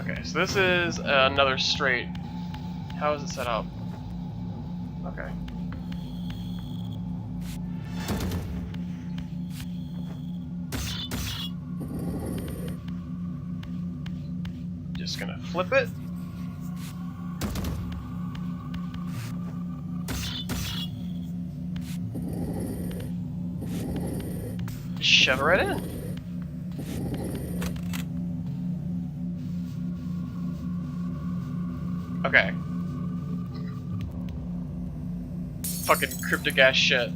Okay, so this is another straight. How is it set up? Okay. Just gonna flip it. Shove it right in. Okay. Fucking cryptic ass shit.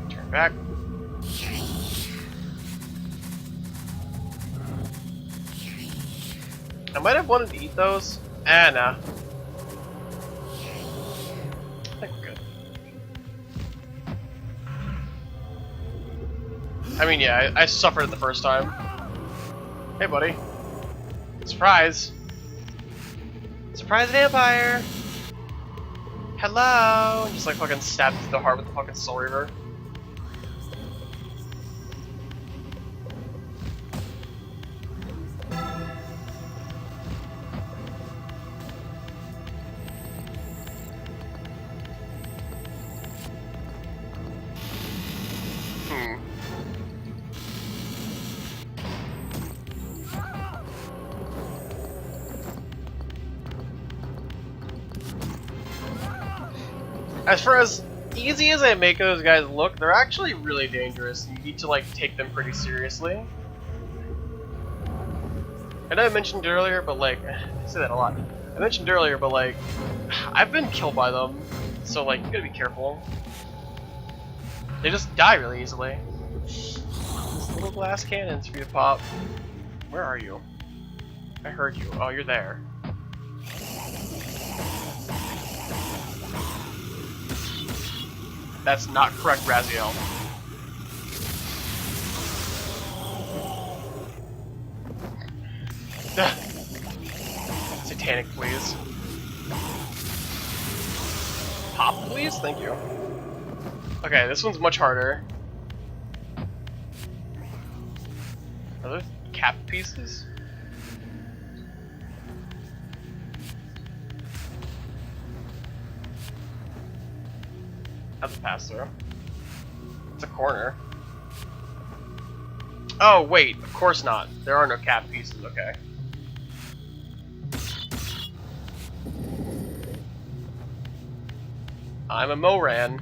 Turn back. I might have wanted to eat those. Ah, nah. I think we're good. I mean, yeah, I suffered it the first time. Hey, buddy. Surprise. Surprise vampire! Hello! Just like fucking stabbed through the heart with the fucking Soul Reaver. As far as easy as I make those guys look, they're actually really dangerous. You need to like take them pretty seriously. I know I mentioned earlier, but like, I say that a lot. I mentioned earlier, but like, I've been killed by them, so like, you gotta be careful. They just die really easily. These little glass cannons for you to pop. Where are you? I heard you. Oh, you're there. That's not correct, Raziel. Satanic, please. Pop, please? Thank you. Okay, this one's much harder. Are those cap pieces? That's a pass through. It's a corner. Oh, wait, of course not. There are no cap pieces, okay. I'm a Moran.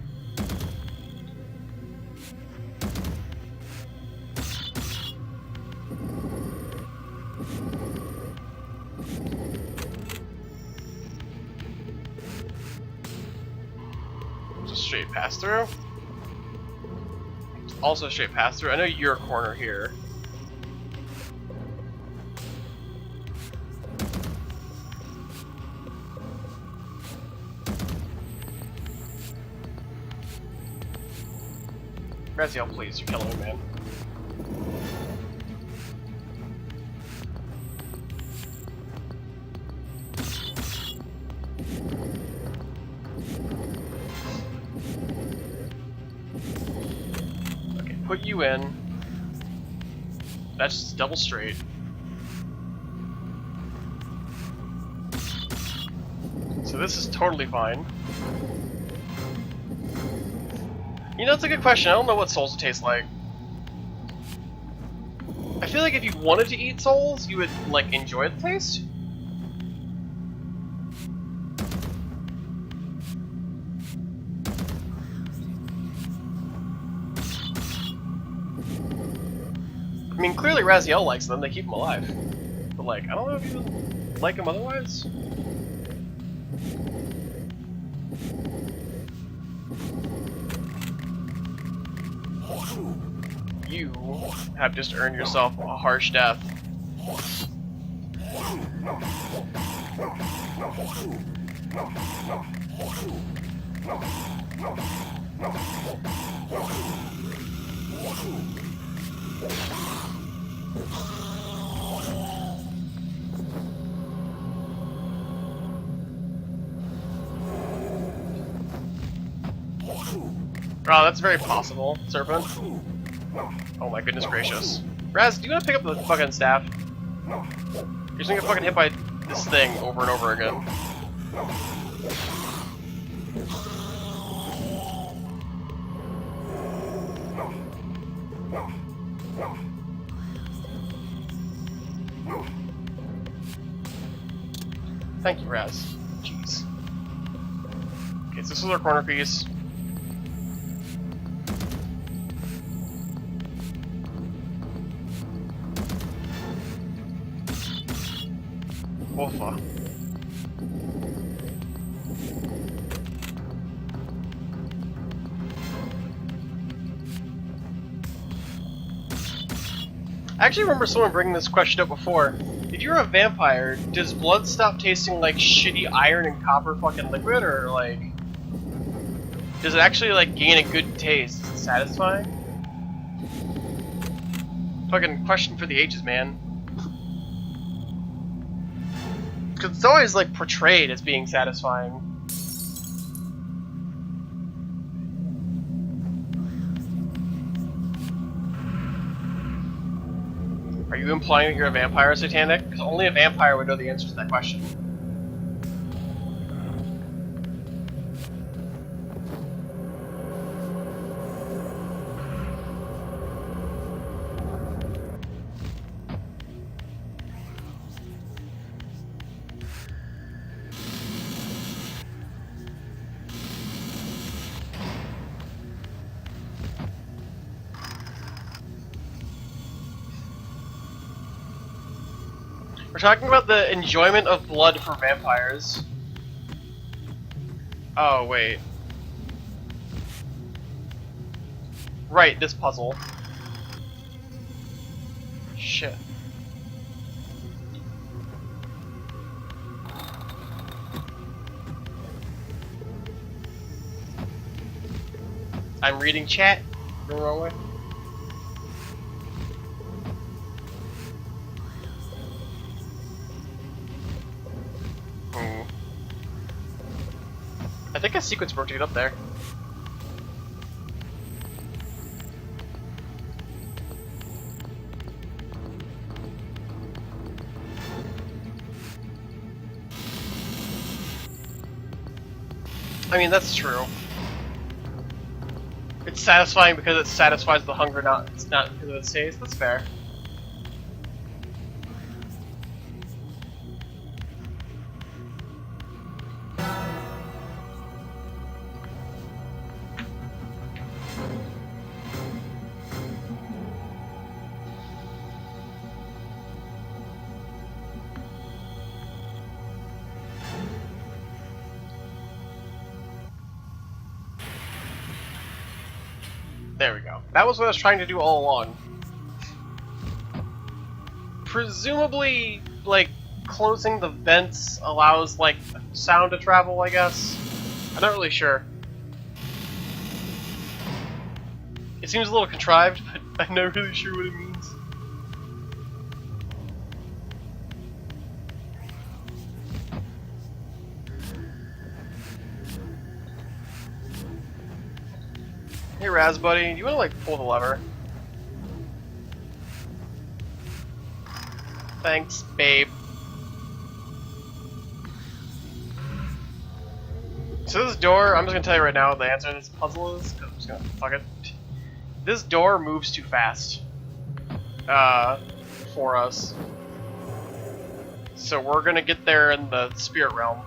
Just straight pass through. Also straight pass through. I know you're a corner here. Raziel, please, you're killing me, man. Okay, put you in. That's just double straight. So this is totally fine. You know, it's a good question. I don't know what souls taste like. I feel like if you wanted to eat souls, you would, like, enjoy the taste. I mean, clearly Raziel likes them. They keep him alive. But, like, I don't know if you... like him otherwise. You have just earned yourself a harsh death. Oh, that's very possible, Serpent. Oh my goodness gracious. Raz, do you want to pick up the fucking staff? You're just gonna get fucking hit by this thing over and over again. Thank you, Raz. Jeez. Okay, so this is our corner piece. Wolfa. I actually remember someone bringing this question up before. If you're a vampire, does blood stop tasting like shitty iron and copper fucking liquid, or like... does it actually like gain a good taste? Is it satisfying? Fucking question for the ages, man. Because it's always like portrayed as being satisfying. Are you implying that you're a vampire, Satanic? Because only a vampire would know the answer to that question. We're talking about the enjoyment of blood for vampires. Oh, wait. Right, this puzzle. Shit. I'm reading chat. Go the wrong way. I think a sequence broke to get up there. I mean, that's true. It's satisfying because it satisfies the hunger, it's not because of its taste. That's fair. There we go. That was what I was trying to do all along. Presumably, like, closing the vents allows, like, sound to travel, I guess? I'm not really sure. It seems a little contrived, but I'm not really sure what it means. Hey Raz, buddy, you wanna like pull the lever? Thanks, babe. So this door, I'm just gonna tell you right now what the answer to this puzzle is, because I'm just gonna fuck it. This door moves too fast. For us. So we're gonna get there in the spirit realm.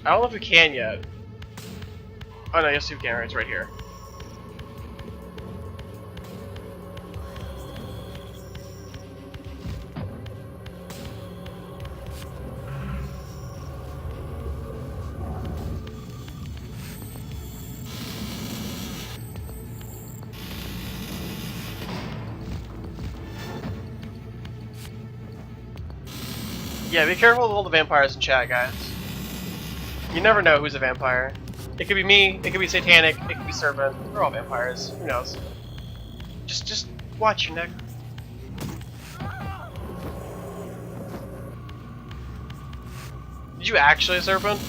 I don't know if we can yet. Oh no, yes we can, it's right here. Yeah, be careful with all the vampires in chat, guys. You never know who's a vampire. It could be me, it could be Satanic, it could be Servant. They're all vampires. Who knows? Just watch your neck. Did you actually, Serpent?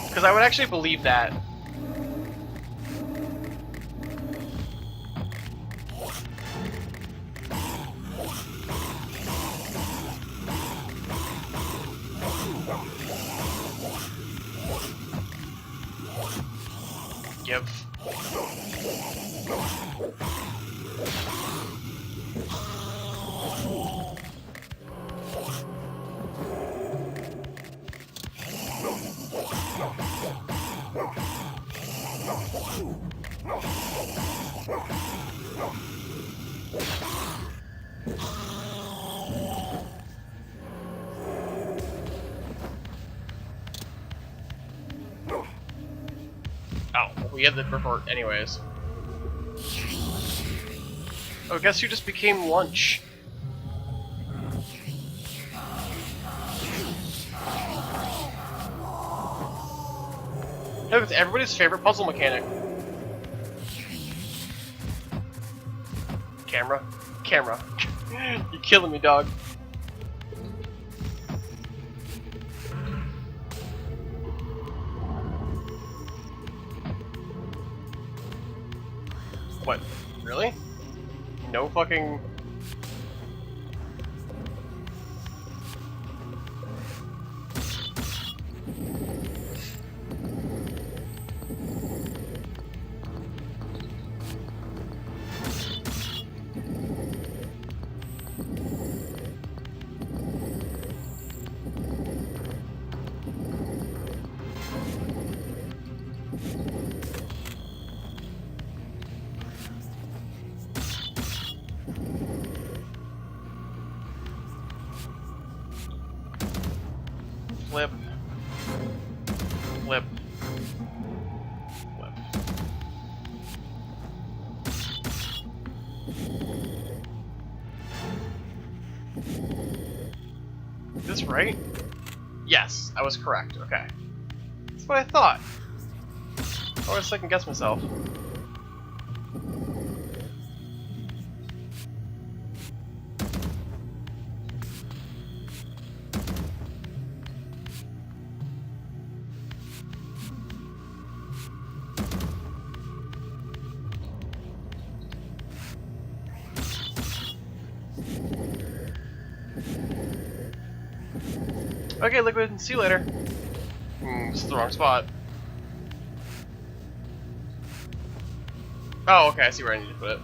Because I would actually believe that. Give. Oh, we had the report anyways. Oh, guess who just became lunch? Look, it's everybody's favorite puzzle mechanic. Camera. Camera. You're killing me, dog. What? Really? No fucking... Flip. Flip. Flip. Is this right? Yes, I was correct. Okay. That's what I thought. I always second guess myself. Okay, Liquid, see you later. This is the wrong spot. Oh, okay, I see where I need to put it.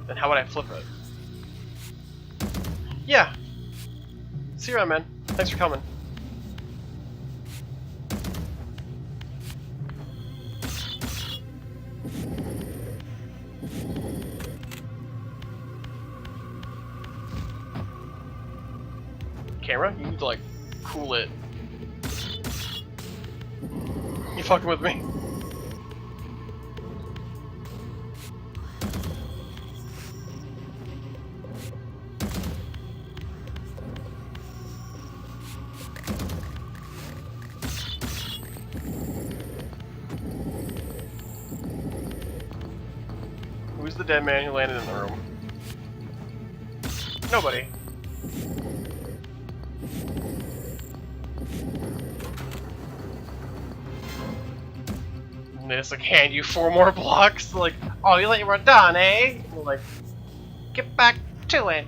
Then how would I flip it? Yeah. See you around, man. Thanks for coming. Camera? You need to, like, cool it. You fucking with me? Who's the dead man who landed in the room? Nobody. And they just like hand you 4 more blocks. Like, oh, you thought you were done, eh? And you're like, get back to it.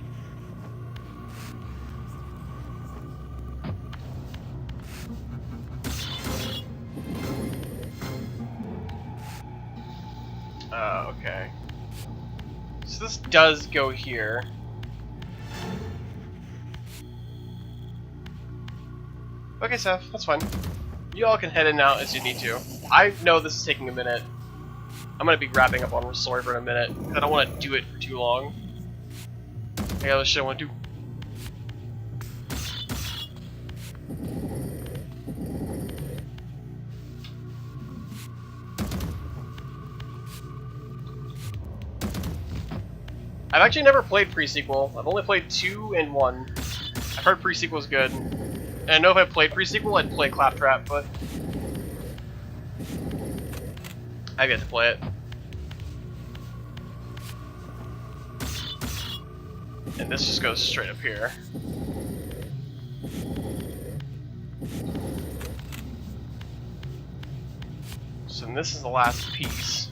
Okay. So this does go here. Okay, Seth, that's fine. You all can head in now as you need to. I know this is taking a minute. I'm gonna be wrapping up on Story for a minute. I don't want to do it for too long. I got other shit I want to do. I've actually never played pre-sequel. I've only played 2 and 1. I've heard pre-sequel's good. And I know if I played pre-sequel, I'd play Claptrap, but I've yet to play it. And this just goes straight up here. So this is the last piece.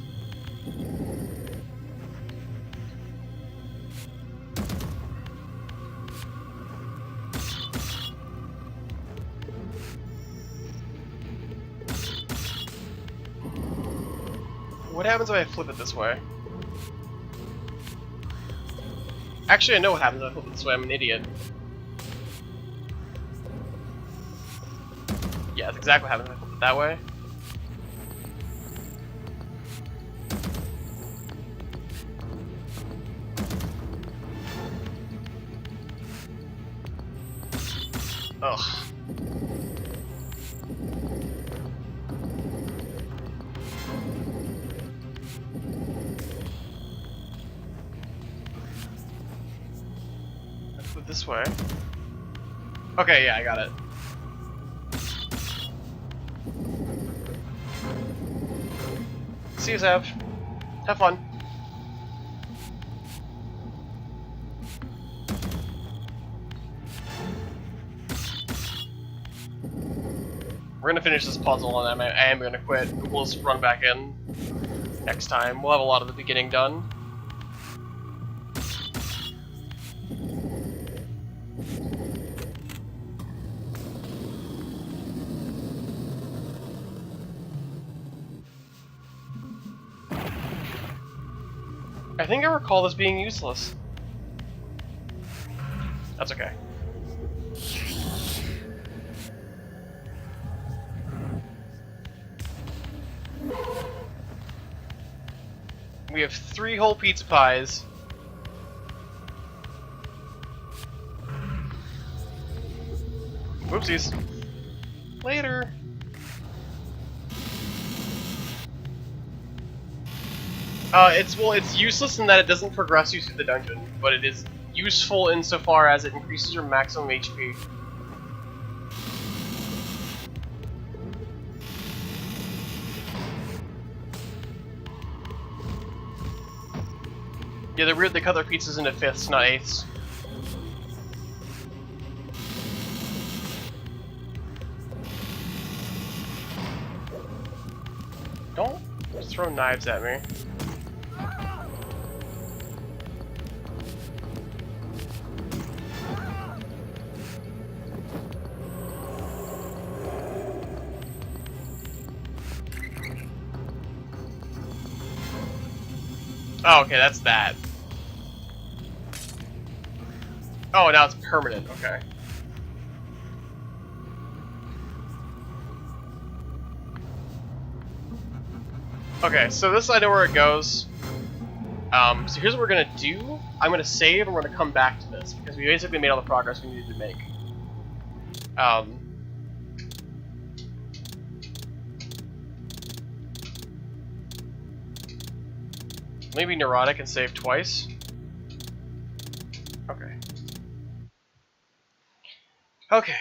What happens if I flip it this way? Actually, I know what happens if I flip it this way. I'm an idiot. Yeah, that's exactly what happens if I flip it that way. Ugh. Let's flip this way. Okay, yeah, I got it. See you, Sav. Have fun. We're gonna finish this puzzle and I am gonna quit. We'll just run back in next time. We'll have a lot of the beginning done. I think I recall this being useless. That's okay. We have 3 whole pizza pies. Whoopsies. Later. It's useless in that it doesn't progress you through the dungeon, but it is useful insofar as it increases your maximum HP. Yeah, they're weird. They cut their pizzas into 5ths, not 8ths. Don't just throw knives at me. Oh, okay, that's that. Oh, now it's permanent, okay. Okay, so this I know where it goes. So here's what we're gonna do. I'm gonna save and we're gonna come back to this, because we basically made all the progress we needed to make. Maybe neurotic and save twice. Okay. Okay.